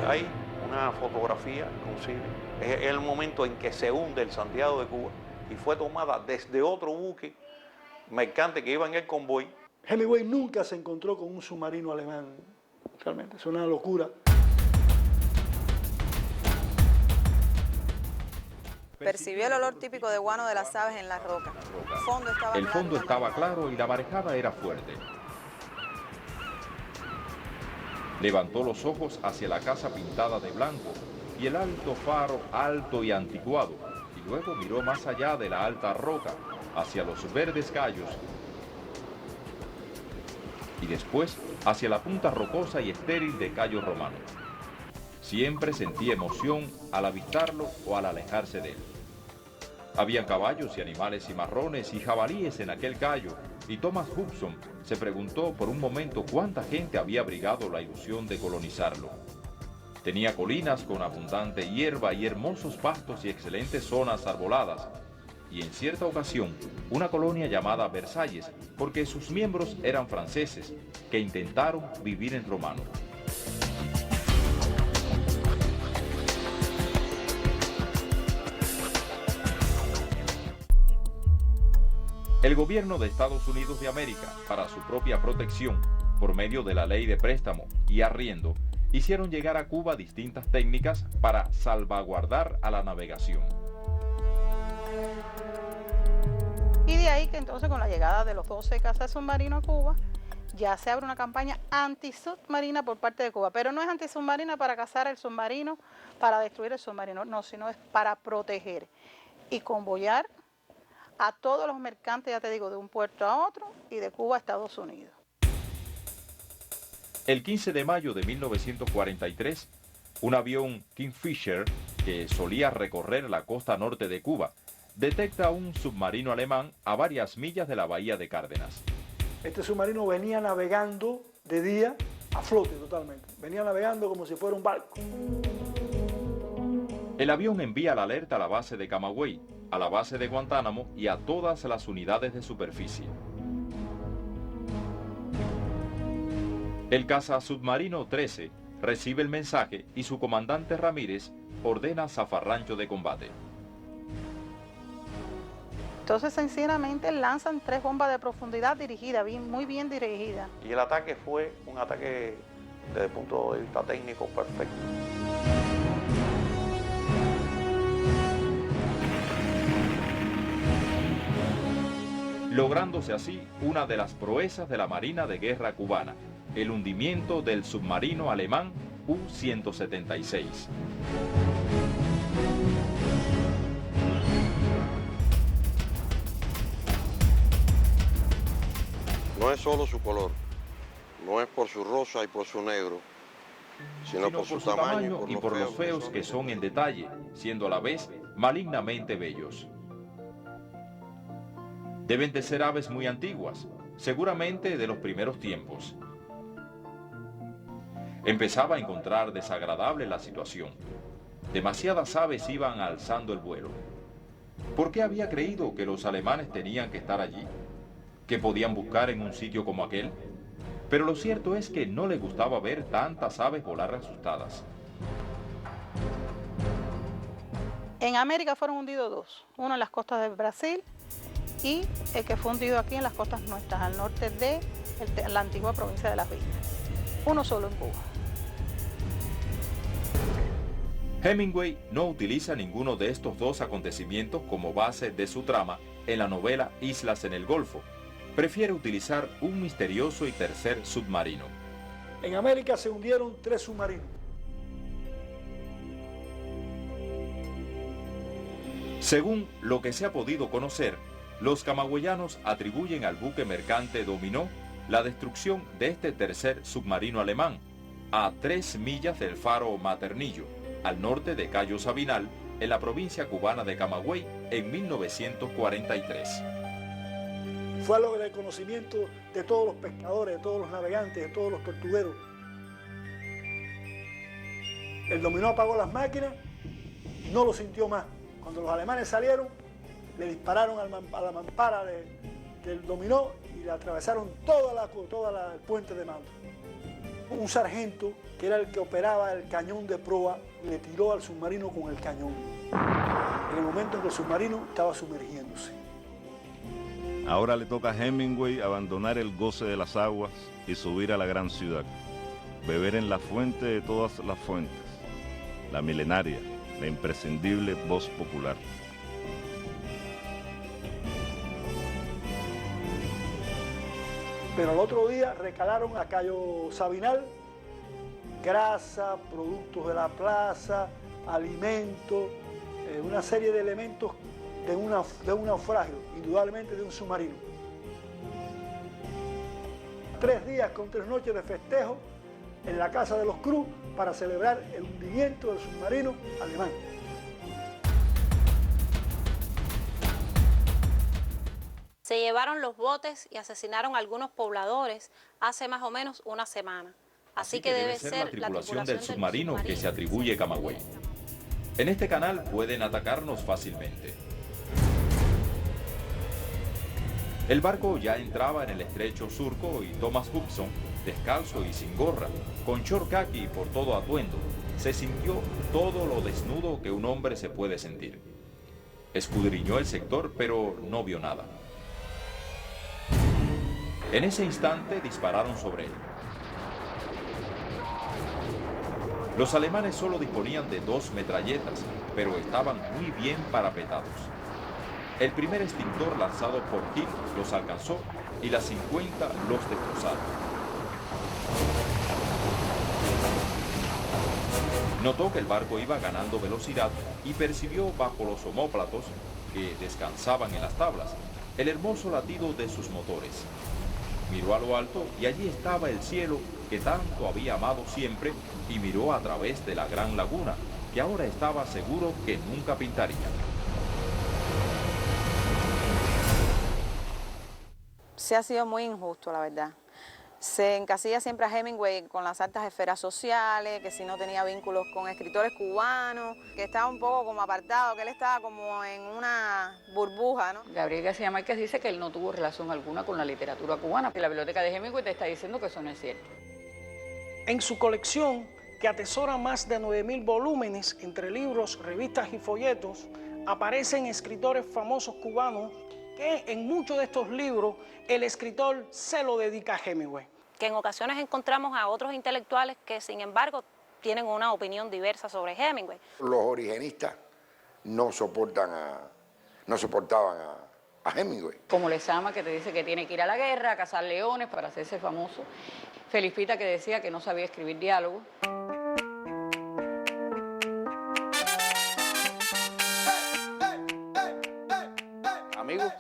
Hay una fotografía, inclusive, es el momento en que se hunde el Santiago de Cuba y fue tomada desde otro buque mercante que iba en el convoy. Hemingway nunca se encontró con un submarino alemán, realmente, es una locura. Percibió el olor típico de guano de las aves en las rocas. El fondo estaba claro y la marejada era fuerte. Levantó los ojos hacia la casa pintada de blanco y el alto faro alto y anticuado, y luego miró más allá de la alta roca, hacia los verdes cayos, y después hacia la punta rocosa y estéril de Cayo Romano. Siempre sentía emoción al avistarlo o al alejarse de él. Habían caballos y animales cimarrones y jabalíes en aquel cayo, y Thomas Hudson se preguntó por un momento cuánta gente había abrigado la ilusión de colonizarlo. Tenía colinas con abundante hierba y hermosos pastos y excelentes zonas arboladas, y en cierta ocasión una colonia llamada Versalles, porque sus miembros eran franceses que intentaron vivir en romano. El gobierno de Estados Unidos de América, para su propia protección, por medio de la ley de préstamo y arriendo, hicieron llegar a Cuba distintas técnicas para salvaguardar a la navegación. Y de ahí que entonces con la llegada de los 12 cazas submarinos a Cuba, ya se abre una campaña antisubmarina por parte de Cuba. Pero no es antisubmarina para cazar el submarino, para destruir el submarino, no, sino es para proteger y convoyar a todos los mercantes, ya te digo, de un puerto a otro y de Cuba a Estados Unidos. El 15 de mayo de 1943, un avión Kingfisher, que solía recorrer la costa norte de Cuba, detecta un submarino alemán a varias millas de la bahía de Cárdenas. Este submarino venía navegando de día a flote totalmente. Venía navegando como si fuera un barco. El avión envía la alerta a la base de Camagüey, a la base de Guantánamo y a todas las unidades de superficie. El caza submarino 13 recibe el mensaje y su comandante Ramírez ordena zafarrancho de combate. Entonces sencillamente lanzan 3 bombas de profundidad dirigidas, muy bien dirigidas. Y el ataque fue un ataque desde el punto de vista técnico perfecto. Lográndose así una de las proezas de la Marina de Guerra cubana, el hundimiento del submarino alemán U-176. No es solo su color, no es por su rosa y por su negro, sino por su tamaño y por los feos que son en detalle, siendo a la vez malignamente bellos. Deben de ser aves muy antiguas, seguramente de los primeros tiempos. Empezaba a encontrar desagradable la situación. Demasiadas aves iban alzando el vuelo. ¿Por qué había creído que los alemanes tenían que estar allí? ¿Qué podían buscar en un sitio como aquel? Pero lo cierto es que no le gustaba ver tantas aves volar asustadas. En América fueron hundidos 2, uno en las costas de Brasil y el que fue hundido aquí en las costas nuestras, al norte de la antigua provincia de Las Villas. Uno solo en Cuba. Hemingway no utiliza ninguno de estos 2 acontecimientos como base de su trama en la novela Islas en el Golfo. Prefiere utilizar un misterioso y tercer submarino. En América se hundieron 3 submarinos. Según lo que se ha podido conocer, los camagüeyanos atribuyen al buque mercante Dominó la destrucción de este tercer submarino alemán a 3 millas del faro Maternillo, al norte de Cayo Sabinal, en la provincia cubana de Camagüey, en 1943. Fue algo del conocimiento de todos los pescadores, de todos los navegantes, de todos los tortugueros. El Dominó apagó las máquinas y no lo sintió más. Cuando los alemanes salieron, le dispararon a la mampara del Dominó y le atravesaron toda el puente de mando. Un sargento, que era el que operaba el cañón de proa, le tiró al submarino con el cañón, en el momento en que el submarino estaba sumergiéndose. Ahora le toca a Hemingway abandonar el goce de las aguas y subir a la gran ciudad, beber en la fuente de todas las fuentes, la milenaria, la imprescindible voz popular. Pero al otro día recalaron a Cayo Sabinal, grasa, productos de la plaza, alimentos, una serie de elementos de un naufragio, indudablemente de un submarino. 3 días con 3 noches de festejo en la casa de los Cruz para celebrar el hundimiento del submarino alemán. Se llevaron los botes y asesinaron a algunos pobladores hace más o menos una semana. Así que debe ser la tripulación del submarino que se atribuye Camagüey. En este canal pueden atacarnos fácilmente. El barco ya entraba en el estrecho Surco y Thomas Hudson, descalzo y sin gorra, con short khaki por todo atuendo, se sintió todo lo desnudo que un hombre se puede sentir. Escudriñó el sector, pero no vio nada. En ese instante dispararon sobre él. Los alemanes solo disponían de 2 metralletas, pero estaban muy bien parapetados. El primer extintor lanzado por Hill los alcanzó y las 50 los destrozaron. Notó que el barco iba ganando velocidad y percibió bajo los omóplatos que descansaban en las tablas el hermoso latido de sus motores. Miró a lo alto y allí estaba el cielo que tanto había amado siempre y miró a través de la gran laguna que ahora estaba seguro que nunca pintaría. Se ha sido muy injusto, la verdad. Se encasilla siempre a Hemingway con las altas esferas sociales, que si no tenía vínculos con escritores cubanos, que estaba un poco como apartado, que él estaba como en una burbuja, ¿no? Gabriel García Márquez dice que él no tuvo relación alguna con la literatura cubana. La biblioteca de Hemingway te está diciendo que eso no es cierto. En su colección, que atesora más de 9.000 volúmenes entre libros, revistas y folletos, aparecen escritores famosos cubanos que en muchos de estos libros el escritor se lo dedica a Hemingway. Que en ocasiones encontramos a otros intelectuales que, sin embargo, tienen una opinión diversa sobre Hemingway. Los origenistas no soportaban a Hemingway. Como Lezama, que te dice que tiene que ir a la guerra, a cazar leones para hacerse famoso. Felipita, que decía que no sabía escribir diálogos. Amigos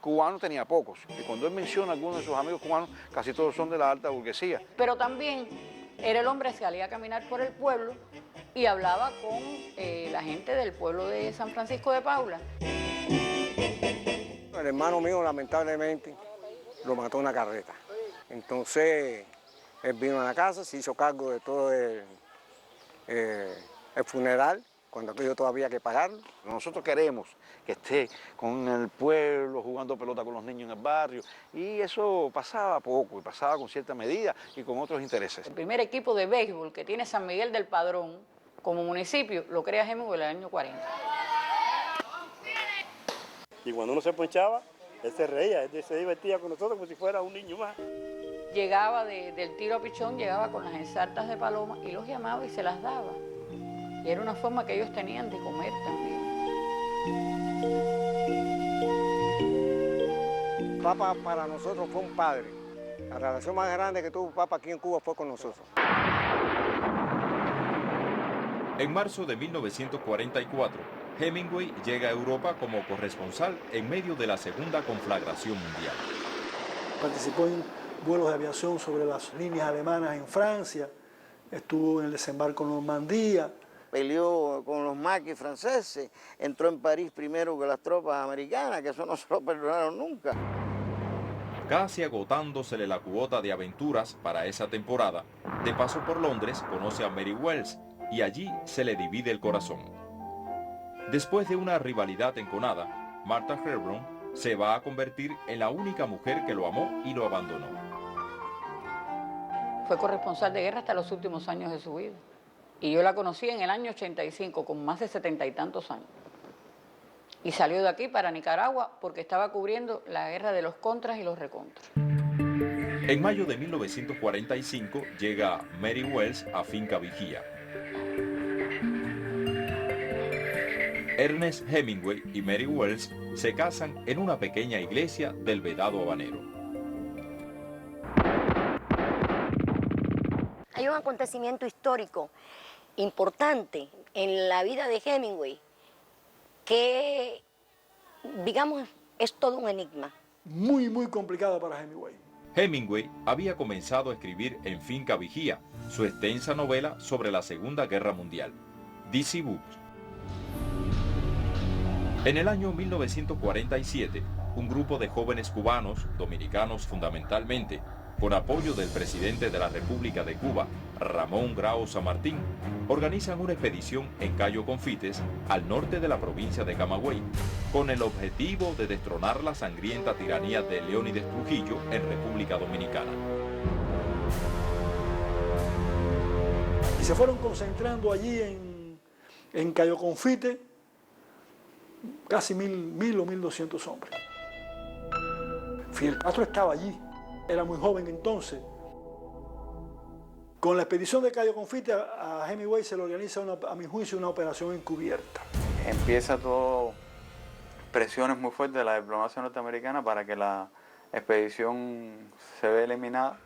cubanos tenía pocos. Y cuando él menciona a algunos de sus amigos cubanos, casi todos son de la alta burguesía. Pero también era el hombre que salía a caminar por el pueblo y hablaba con la gente del pueblo de San Francisco de Paula. El hermano mío, lamentablemente, lo mató una carreta. Entonces, él vino a la casa, se hizo cargo de todo el funeral, cuando aquello todavía había que pagarlo. Nosotros queremos que esté con el pueblo, jugando pelota con los niños en el barrio, y eso pasaba poco, y pasaba con cierta medida y con otros intereses. El primer equipo de béisbol que tiene San Miguel del Padrón como municipio lo crea Hemingway en el año 40. Y cuando uno se ponchaba, él se reía, él se divertía con nosotros como si fuera un niño más. Llegaba del tiro a pichón, llegaba con las ensartas de paloma y los llamaba y se las daba. Y era una forma que ellos tenían de comer también. Papa para nosotros fue un padre. La relación más grande que tuvo Papa aquí en Cuba fue con nosotros. En marzo de 1944, Hemingway llega a Europa como corresponsal en medio de la Segunda Conflagración Mundial. Participó en vuelos de aviación sobre las líneas alemanas en Francia, estuvo en el desembarco en Normandía. Peleó con los maquis franceses, entró en París primero que las tropas americanas, que eso no se lo perdonaron nunca. Casi agotándosele la cuota de aventuras para esa temporada, de paso por Londres conoce a Mary Wells y allí se le divide el corazón. Después de una rivalidad enconada, Martha Hebron se va a convertir en la única mujer que lo amó y lo abandonó. Fue corresponsal de guerra hasta los últimos años de su vida. Y yo la conocí en el año 85, con más de 70 y tantos años. Y salió de aquí para Nicaragua porque estaba cubriendo la guerra de los contras y los recontras. En mayo de 1945 llega Mary Wells a Finca Vigía. Ernest Hemingway y Mary Wells se casan en una pequeña iglesia del Vedado Habanero. Hay un acontecimiento histórico importante en la vida de Hemingway que, digamos, es todo un enigma. Muy, muy complicado para Hemingway. Hemingway había comenzado a escribir en Finca Vigía su extensa novela sobre la Segunda Guerra Mundial, Dizzy Books. En el año 1947, un grupo de jóvenes cubanos, dominicanos fundamentalmente, con apoyo del presidente de la República de Cuba, Ramón Grau San Martín, organizan una expedición en Cayo Confites, al norte de la provincia de Camagüey, con el objetivo de destronar la sangrienta tiranía de Leónides Trujillo en República Dominicana. Y se fueron concentrando allí en Cayo Confite casi 1.000 o 1.200 hombres. Fidel Castro estaba allí. Era muy joven entonces. Con la expedición de Cayo Confite a Hemingway se le organiza, a mi juicio, una operación encubierta. Empieza todo presiones muy fuertes de la diplomacia norteamericana para que la expedición se vea eliminada.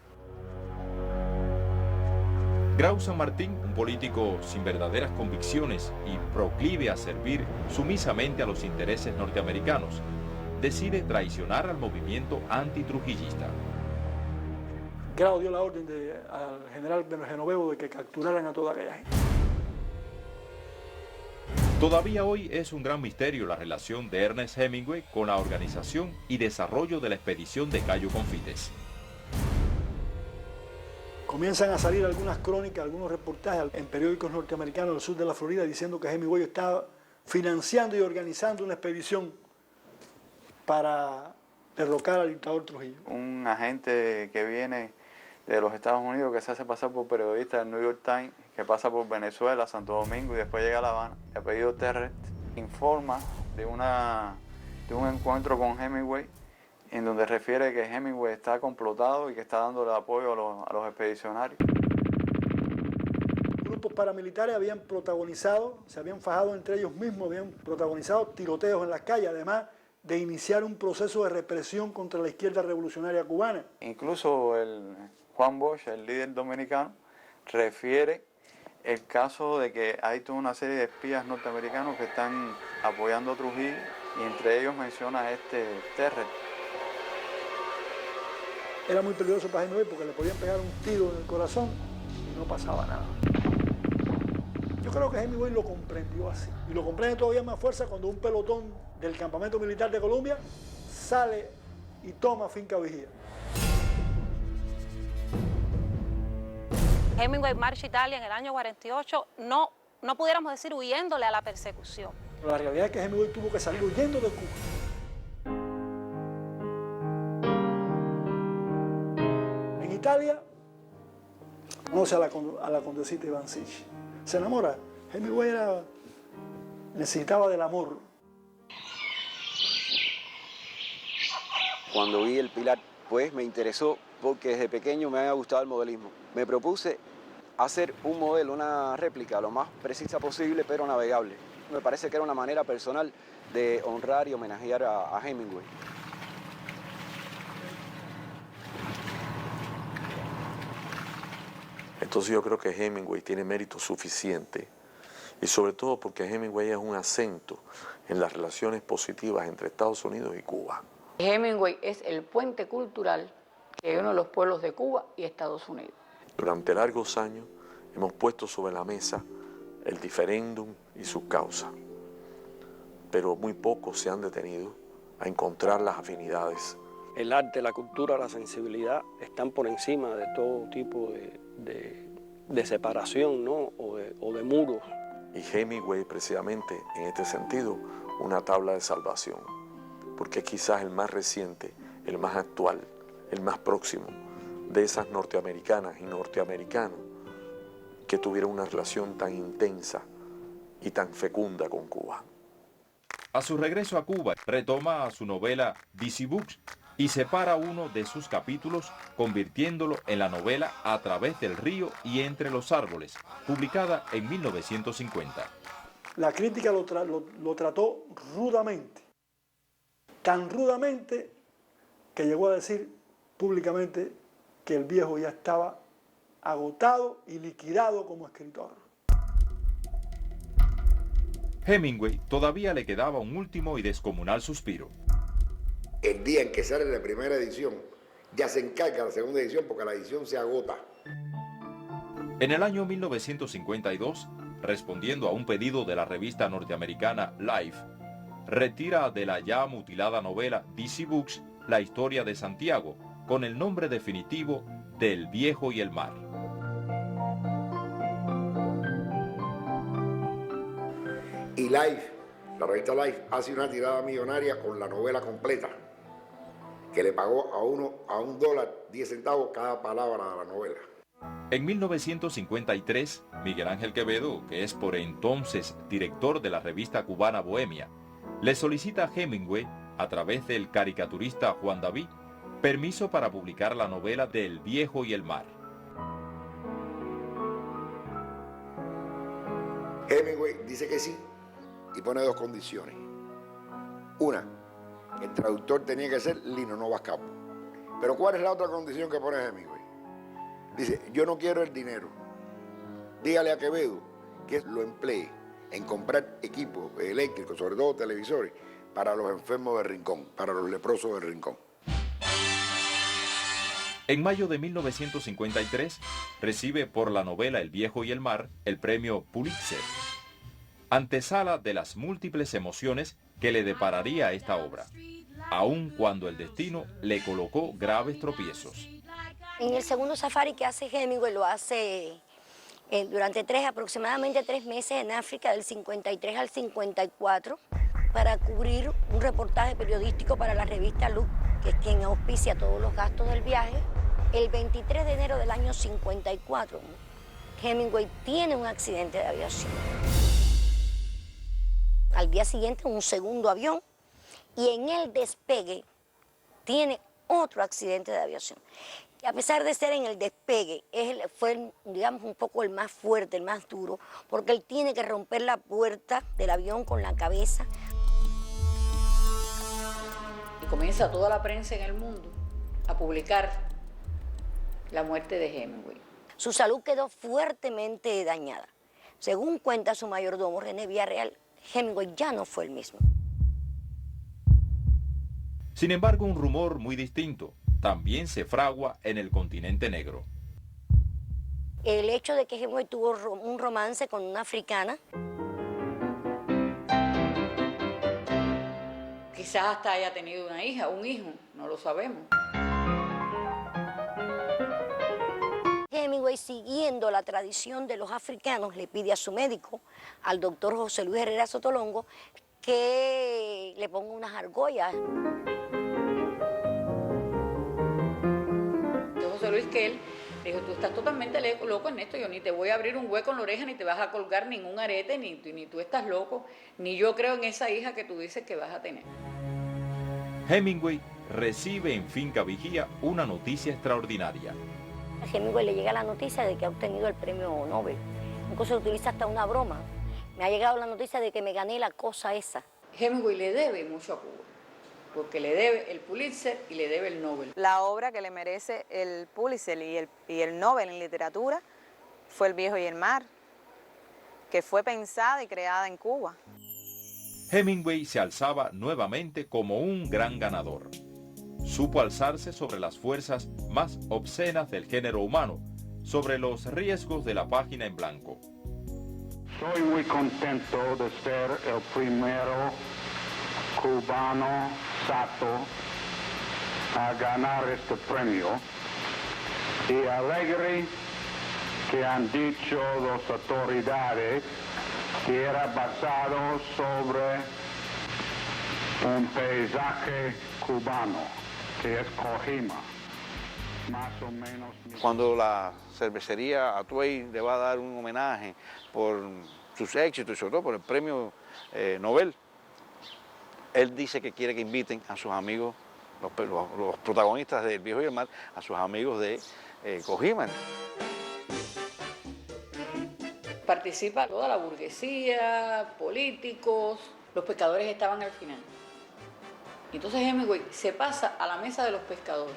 Grau San Martín, un político sin verdaderas convicciones y proclive a servir sumisamente a los intereses norteamericanos, decide traicionar al movimiento antitrujillista. Grau dio la orden al general Genovevo de que capturaran a toda aquella gente. Todavía hoy es un gran misterio la relación de Ernest Hemingway con la organización y desarrollo de la expedición de Cayo Confites. Comienzan a salir algunas crónicas, algunos reportajes en periódicos norteamericanos del sur de la Florida diciendo que Hemingway estaba financiando y organizando una expedición para derrocar al dictador Trujillo. Un agente que viene de los Estados Unidos que se hace pasar por periodista del New York Times, que pasa por Venezuela, Santo Domingo y después llega a La Habana, de apellido Terret, informa de un encuentro con Hemingway en donde refiere que Hemingway está complotado y que está dándole apoyo a los expedicionarios. Grupos paramilitares habían protagonizado, se habían fajado entre ellos mismos, habían protagonizado tiroteos en las calles, además de iniciar un proceso de represión contra la izquierda revolucionaria cubana. Incluso Juan Bosch, el líder dominicano, refiere el caso de que hay toda una serie de espías norteamericanos que están apoyando a Trujillo y entre ellos menciona a este Terret. Era muy peligroso para Hemingway porque le podían pegar un tiro en el corazón y no pasaba nada. Yo creo que Hemingway lo comprendió así. Y lo comprende todavía más fuerza cuando un pelotón del campamento militar de Colombia sale y toma Finca Vigía. Hemingway marcha a Italia en el año 48, no pudiéramos decir huyéndole a la persecución. Pero la realidad es que Hemingway tuvo que salir huyendo de Cuba. En Italia conoce a la condesita Ivancic. Se enamora. Hemingway necesitaba del amor. Cuando vi el Pilar, pues me interesó porque desde pequeño me había gustado el modelismo. Me propuse hacer un modelo, una réplica lo más precisa posible, pero navegable. Me parece que era una manera personal de honrar y homenajear a Hemingway. Entonces yo creo que Hemingway tiene mérito suficiente y sobre todo porque Hemingway es un acento en las relaciones positivas entre Estados Unidos y Cuba. Hemingway es el puente cultural que une los pueblos de Cuba y Estados Unidos. Durante largos años hemos puesto sobre la mesa el diferéndum y sus causas, pero muy pocos se han detenido a encontrar las afinidades. El arte, la cultura, la sensibilidad están por encima de todo tipo de separación, ¿no? o de muros. Y Hemingway precisamente en este sentido una tabla de salvación, porque es quizás el más reciente, el más actual, el más próximo de esas norteamericanas y norteamericanos que tuvieron una relación tan intensa y tan fecunda con Cuba. A su regreso a Cuba, retoma su novela DC Books y separa uno de sus capítulos, convirtiéndolo en la novela A través del río y entre los árboles, publicada en 1950. La crítica lo trató rudamente, tan rudamente que llegó a decir públicamente que el viejo ya estaba agotado y liquidado como escritor. Hemingway todavía le quedaba un último y descomunal suspiro. El día en que sale la primera edición, ya se encarga la segunda edición porque la edición se agota. En el año 1952, respondiendo a un pedido de la revista norteamericana Life, retira de la ya mutilada novela DC Books la historia de Santiago, con el nombre definitivo de El Viejo y el Mar. Y Life, la revista Life, hace una tirada millonaria con la novela completa, que le pagó a $1.10 cada palabra de la novela. En 1953, Miguel Ángel Quevedo, que es por entonces director de la revista cubana Bohemia, le solicita a Hemingway, a través del caricaturista Juan David, permiso para publicar la novela de El Viejo y el Mar. Hemingway dice que sí y pone dos condiciones. Una, el traductor tenía que ser Lino Novas Campos. Pero ¿cuál es la otra condición que pone Hemingway? Dice, yo no quiero el dinero. Dígale a Quevedo que lo emplee en comprar equipos eléctricos, sobre todo televisores, para los enfermos del Rincón, para los leprosos del Rincón. En mayo de 1953 recibe por la novela El viejo y el mar el premio Pulitzer, antesala de las múltiples emociones que le depararía esta obra, aun cuando el destino le colocó graves tropiezos. En el segundo safari que hace Hemingway lo hace durante aproximadamente 3 meses en África, del 53 al 54, para cubrir un reportaje periodístico para la revista Look, que es quien auspicia todos los gastos del viaje. El 23 de enero del año 54, Hemingway tiene un accidente de aviación. Al día siguiente, un segundo avión, y en el despegue tiene otro accidente de aviación. Y a pesar de ser en el despegue, fue, digamos, un poco el más fuerte, el más duro, porque él tiene que romper la puerta del avión con la cabeza. Y comienza toda la prensa en el mundo a publicar la muerte de Hemingway. Su salud quedó fuertemente dañada. Según cuenta su mayordomo, René Villarreal, Hemingway ya no fue el mismo. Sin embargo, un rumor muy distinto también se fragua en el continente negro. El hecho de que Hemingway tuvo un romance con una africana. Quizás hasta haya tenido una hija, un hijo, no lo sabemos. Hemingway, siguiendo la tradición de los africanos, le pide a su médico, al doctor José Luis Herrera Sotolongo, que le ponga unas argollas. José Luis que él dijo, tú estás totalmente loco en esto, yo ni te voy a abrir un hueco en la oreja, ni te vas a colgar ningún arete, ni tú estás loco, ni yo creo en esa hija que tú dices que vas a tener. Hemingway recibe en Finca Vigía una noticia extraordinaria. A Hemingway le llega la noticia de que ha obtenido el premio Nobel. Incluso utiliza hasta una broma. Me ha llegado la noticia de que me gané la cosa esa. Hemingway le debe mucho a Cuba, porque le debe el Pulitzer y le debe el Nobel. La obra que le merece el Pulitzer y el Nobel en literatura fue El viejo y el mar, que fue pensada y creada en Cuba. Hemingway se alzaba nuevamente como un gran ganador. Supo alzarse sobre las fuerzas más obscenas del género humano, sobre los riesgos de la página en blanco. Soy muy contento de ser el primero cubano sato a ganar este premio y alegre que han dicho las autoridades que era basado sobre un paisaje cubano, que es Cojima, más o menos. Cuando la cervecería Atuey le va a dar un homenaje por sus éxitos y sobre todo por el premio Nobel, él dice que quiere que inviten a sus amigos, los protagonistas del Viejo y el Mar, a sus amigos de Cojima. Participa toda la burguesía, políticos, los pescadores estaban al final. Entonces Hemingway se pasa a la mesa de los pescadores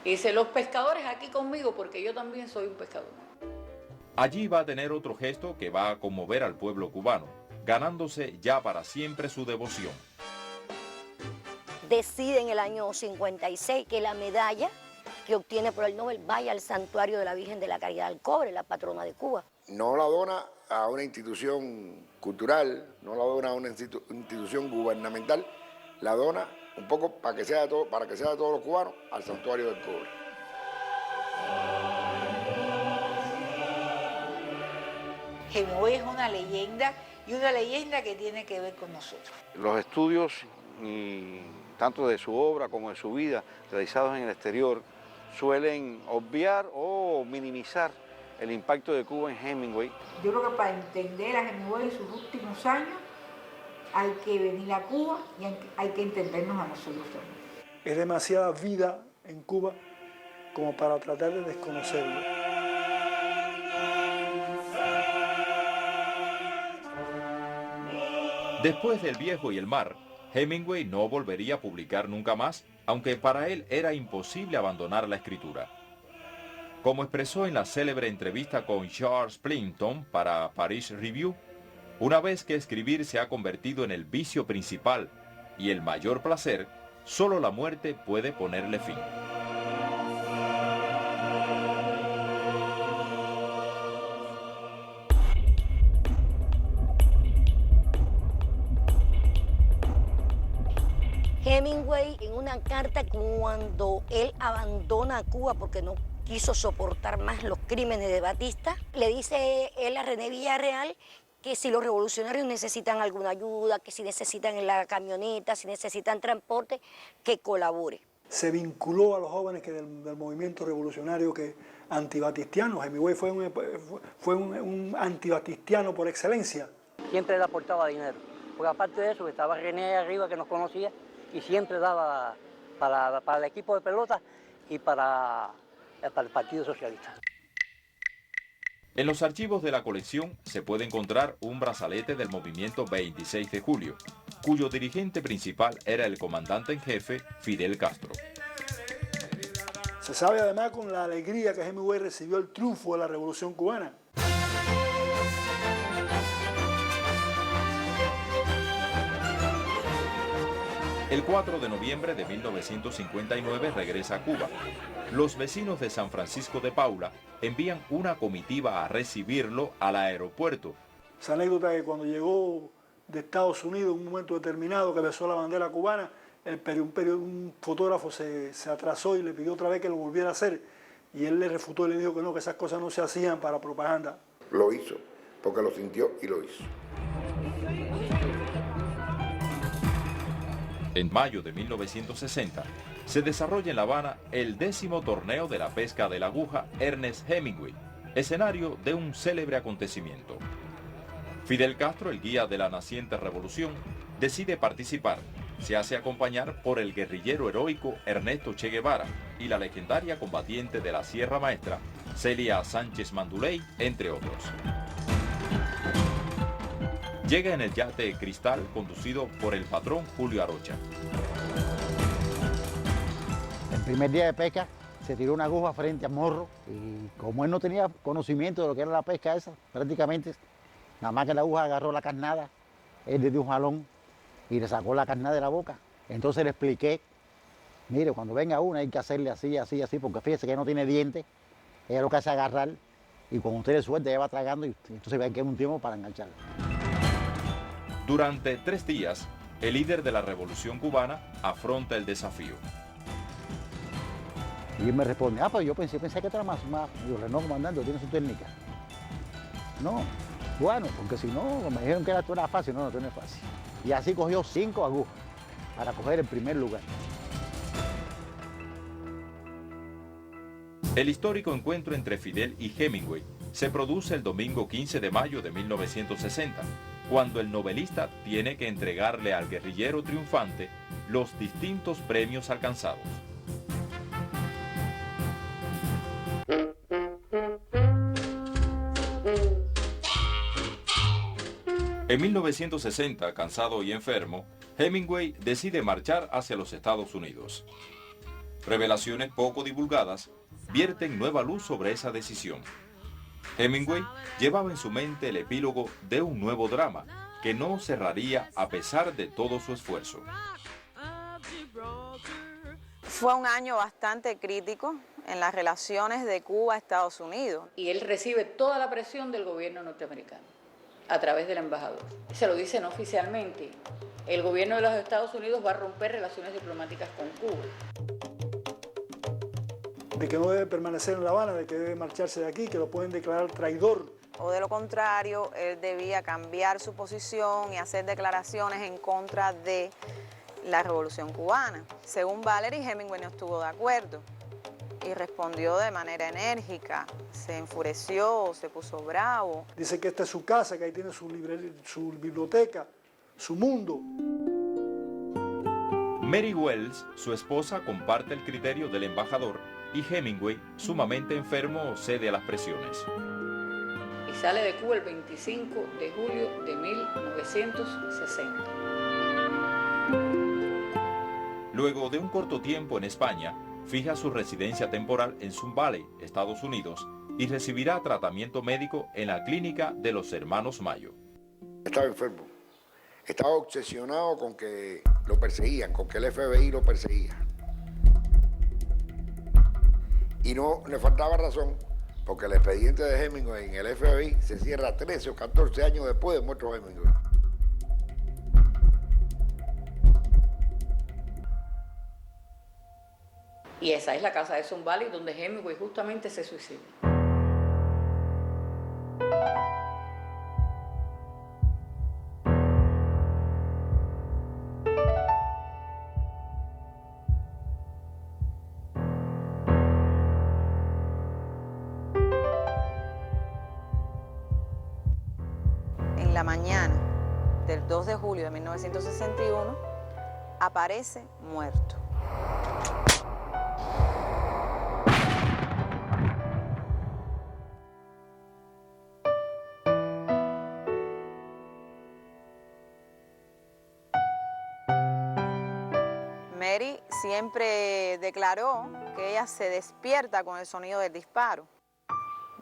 y dice, los pescadores aquí conmigo porque yo también soy un pescador. Allí va a tener otro gesto que va a conmover al pueblo cubano, ganándose ya para siempre su devoción. Decide en el año 56 que la medalla que obtiene por el Nobel vaya al santuario de la Virgen de la Caridad del Cobre, la patrona de Cuba. No la dona a una institución cultural, no la dona a una institución gubernamental, la dona un poco para que sea de todos los cubanos al santuario del cobre. Hemingway es una leyenda y una leyenda que tiene que ver con nosotros. Los estudios, tanto de su obra como de su vida, realizados en el exterior, suelen obviar o minimizar el impacto de Cuba en Hemingway. Yo creo que para entender a Hemingway en sus últimos años hay que venir a Cuba y hay que entendernos a nosotros también. Es demasiada vida en Cuba como para tratar de desconocerlo. Después del Viejo y el Mar, Hemingway no volvería a publicar nunca más, aunque para él era imposible abandonar la escritura. Como expresó en la célebre entrevista con Charles Plimpton para Paris Review, una vez que escribir se ha convertido en el vicio principal y el mayor placer, solo la muerte puede ponerle fin. Hemingway, en una carta cuando él abandona Cuba porque no quiso soportar más los crímenes de Batista, le dice él a René Villarreal que si los revolucionarios necesitan alguna ayuda, que si necesitan la camioneta, si necesitan transporte, que colabore. Se vinculó a los jóvenes del movimiento revolucionario antibatistiano. Hemingway fue un antibatistiano por excelencia. Siempre le aportaba dinero, porque aparte de eso estaba René arriba que nos conocía y siempre daba para el equipo de pelota y para el Partido Socialista. En los archivos de la colección se puede encontrar un brazalete del movimiento 26 de julio, cuyo dirigente principal era el comandante en jefe Fidel Castro. Se sabe además con la alegría que Hemingway recibió el triunfo de la Revolución Cubana. El 4 de noviembre de 1959 regresa a Cuba. Los vecinos de San Francisco de Paula envían una comitiva a recibirlo al aeropuerto. Esa anécdota que cuando llegó de Estados Unidos en un momento determinado que besó la bandera cubana, un fotógrafo se atrasó y le pidió otra vez que lo volviera a hacer. Y él le refutó y le dijo que no, que esas cosas no se hacían para propaganda. Lo hizo, porque lo sintió y lo hizo. En mayo de 1960, se desarrolla en La Habana el 10º torneo de la pesca de la aguja Ernest Hemingway, escenario de un célebre acontecimiento. Fidel Castro, el guía de la naciente revolución, decide participar. Se hace acompañar por el guerrillero heroico Ernesto Che Guevara y la legendaria combatiente de la Sierra Maestra, Celia Sánchez Manduley, entre otros. Llega en el yate Cristal conducido por el patrón Julio Arocha. El primer día de pesca se tiró una aguja frente al morro y como él no tenía conocimiento de lo que era la pesca esa, prácticamente, nada más que la aguja agarró la carnada, él le dio un jalón y le sacó la carnada de la boca. Entonces le expliqué, mire, cuando venga una hay que hacerle así, así, así, porque fíjese que no tiene dientes, ella lo que hace es agarrar y cuando usted le suelta ella va tragando y entonces va a quedar un tiempo para engancharla. Durante 3 días, el líder de la revolución cubana afronta el desafío. Y él me responde, pues yo pensé que esto era más. Digo, no, comandante, tiene su técnica. No, bueno, porque si no, me dijeron que esto era fácil, no, esto no es fácil. Y así cogió 5 agujas para coger el primer lugar. El histórico encuentro entre Fidel y Hemingway se produce el domingo 15 de mayo de 1960, cuando el novelista tiene que entregarle al guerrillero triunfante los distintos premios alcanzados. En 1960, cansado y enfermo, Hemingway decide marchar hacia los Estados Unidos. Revelaciones poco divulgadas vierten nueva luz sobre esa decisión. Hemingway llevaba en su mente el epílogo de un nuevo drama que no cerraría a pesar de todo su esfuerzo. Fue un año bastante crítico en las relaciones de Cuba a Estados Unidos. Y él recibe toda la presión del gobierno norteamericano a través del embajador. Se lo dicen oficialmente. El gobierno de los Estados Unidos va a romper relaciones diplomáticas con Cuba. De que no debe permanecer en La Habana, de que debe marcharse de aquí, que lo pueden declarar traidor. O de lo contrario, él debía cambiar su posición y hacer declaraciones en contra de la revolución cubana. Según Valery, Hemingway no estuvo de acuerdo y respondió de manera enérgica. Se enfureció, se puso bravo. Dice que esta es su casa, que ahí tiene su biblioteca, su mundo. Mary Wells, su esposa, comparte el criterio del embajador y Hemingway, sumamente enfermo, cede a las presiones. Y sale de Cuba el 25 de julio de 1960. Luego de un corto tiempo en España, fija su residencia temporal en Sun Valley, Estados Unidos, y recibirá tratamiento médico en la clínica de los hermanos Mayo. Estaba enfermo. Estaba obsesionado con que lo perseguían, con que el FBI lo perseguía. Y no le faltaba razón, porque el expediente de Hemingway en el FBI se cierra 13 o 14 años después de muerto Hemingway. Y esa es la casa de Sun Valley donde Hemingway justamente se suicida. En la mañana del 2 de julio de 1961 aparece muerto. Mary siempre declaró que ella se despierta con el sonido del disparo.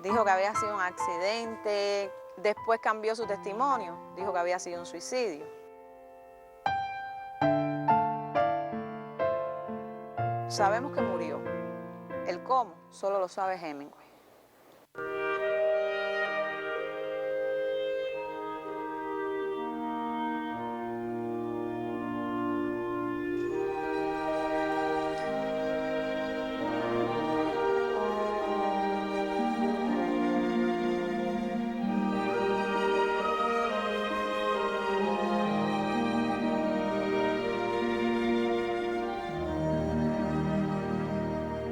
Dijo que había sido un accidente, después cambió su testimonio, dijo que había sido un suicidio. Sabemos que murió. El cómo solo lo sabe Hemingway.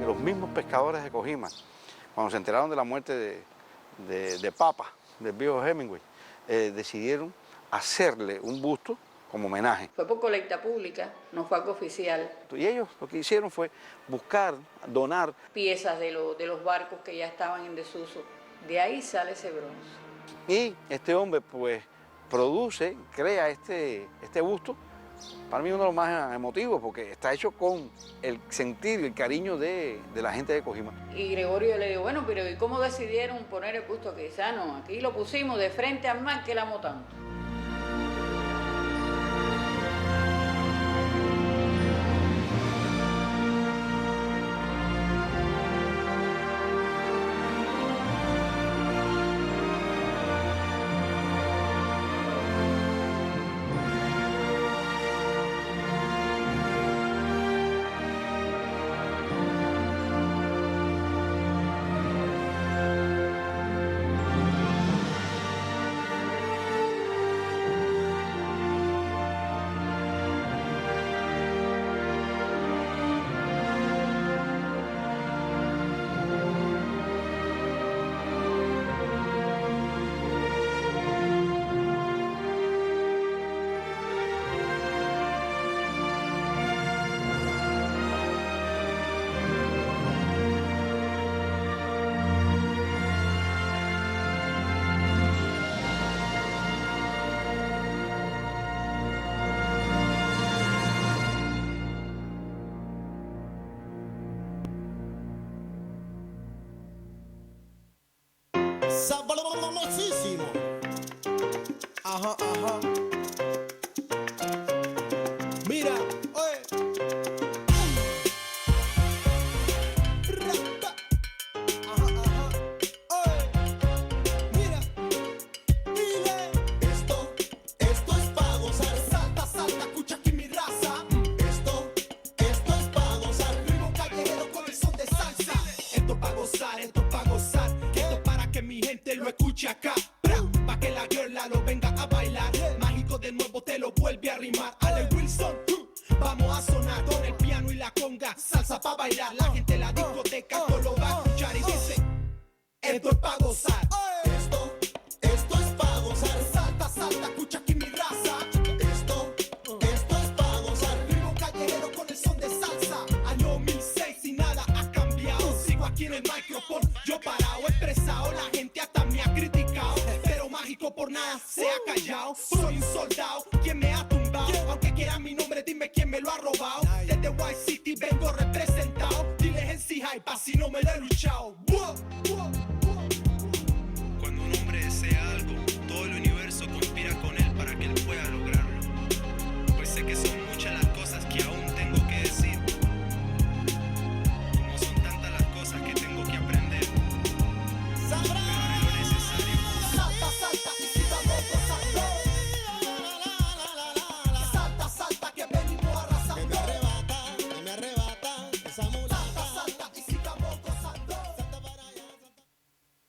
Los mismos pescadores de Cojima, cuando se enteraron de la muerte de Papa, del viejo Hemingway, decidieron hacerle un busto como homenaje. Fue por colecta pública, no fue algo oficial. Y ellos lo que hicieron fue buscar, donar Piezas de los barcos que ya estaban en desuso. De ahí sale ese bronce. y este hombre pues produce, crea este busto. Para mí uno de los más emotivos porque está hecho con el sentir y el cariño de la gente de Cojima. Y Gregorio le dijo, bueno, pero ¿y cómo decidieron poner el busto aquí? Ah, no, aquí lo pusimos de frente al mar que la amo tanto. Sabrosísimo. Ajá, ajá. Mira, oye. Ajá, ajá. Oye. Mira. Dile. Esto es pa' gozar. Salta, salta, escucha aquí mi raza. Esto es pa' gozar. Ritmo callejero con el son de salsa. Esto es pa' gozar, esto es pa' gozar. Que mi gente lo escuche acá, pa' que la girla lo venga a bailar. Mágico de nuevo te lo vuelve a rimar. Ale Wilson, vamos a sonar con el piano y la conga, salsa pa' bailar. La gente en la discoteca todo lo va a escuchar y dice, esto es pa' gozar. Esto es pa' gozar. Salta, salta, escucha aquí mi raza. Esto es pa' gozar. Ritmo callejero con el son de salsa. Año 2006 y nada ha cambiado. Sigo aquí en el micrófono, yo parado, expresado. La gente hasta me ha criticado, pero mágico por nada se ha callado. Soy un soldado, quien me ha tumbado. Aunque quiera mi nombre, dime quién me lo ha robado. Desde White City vengo representado. Diles en si hype, así no me lo he luchado.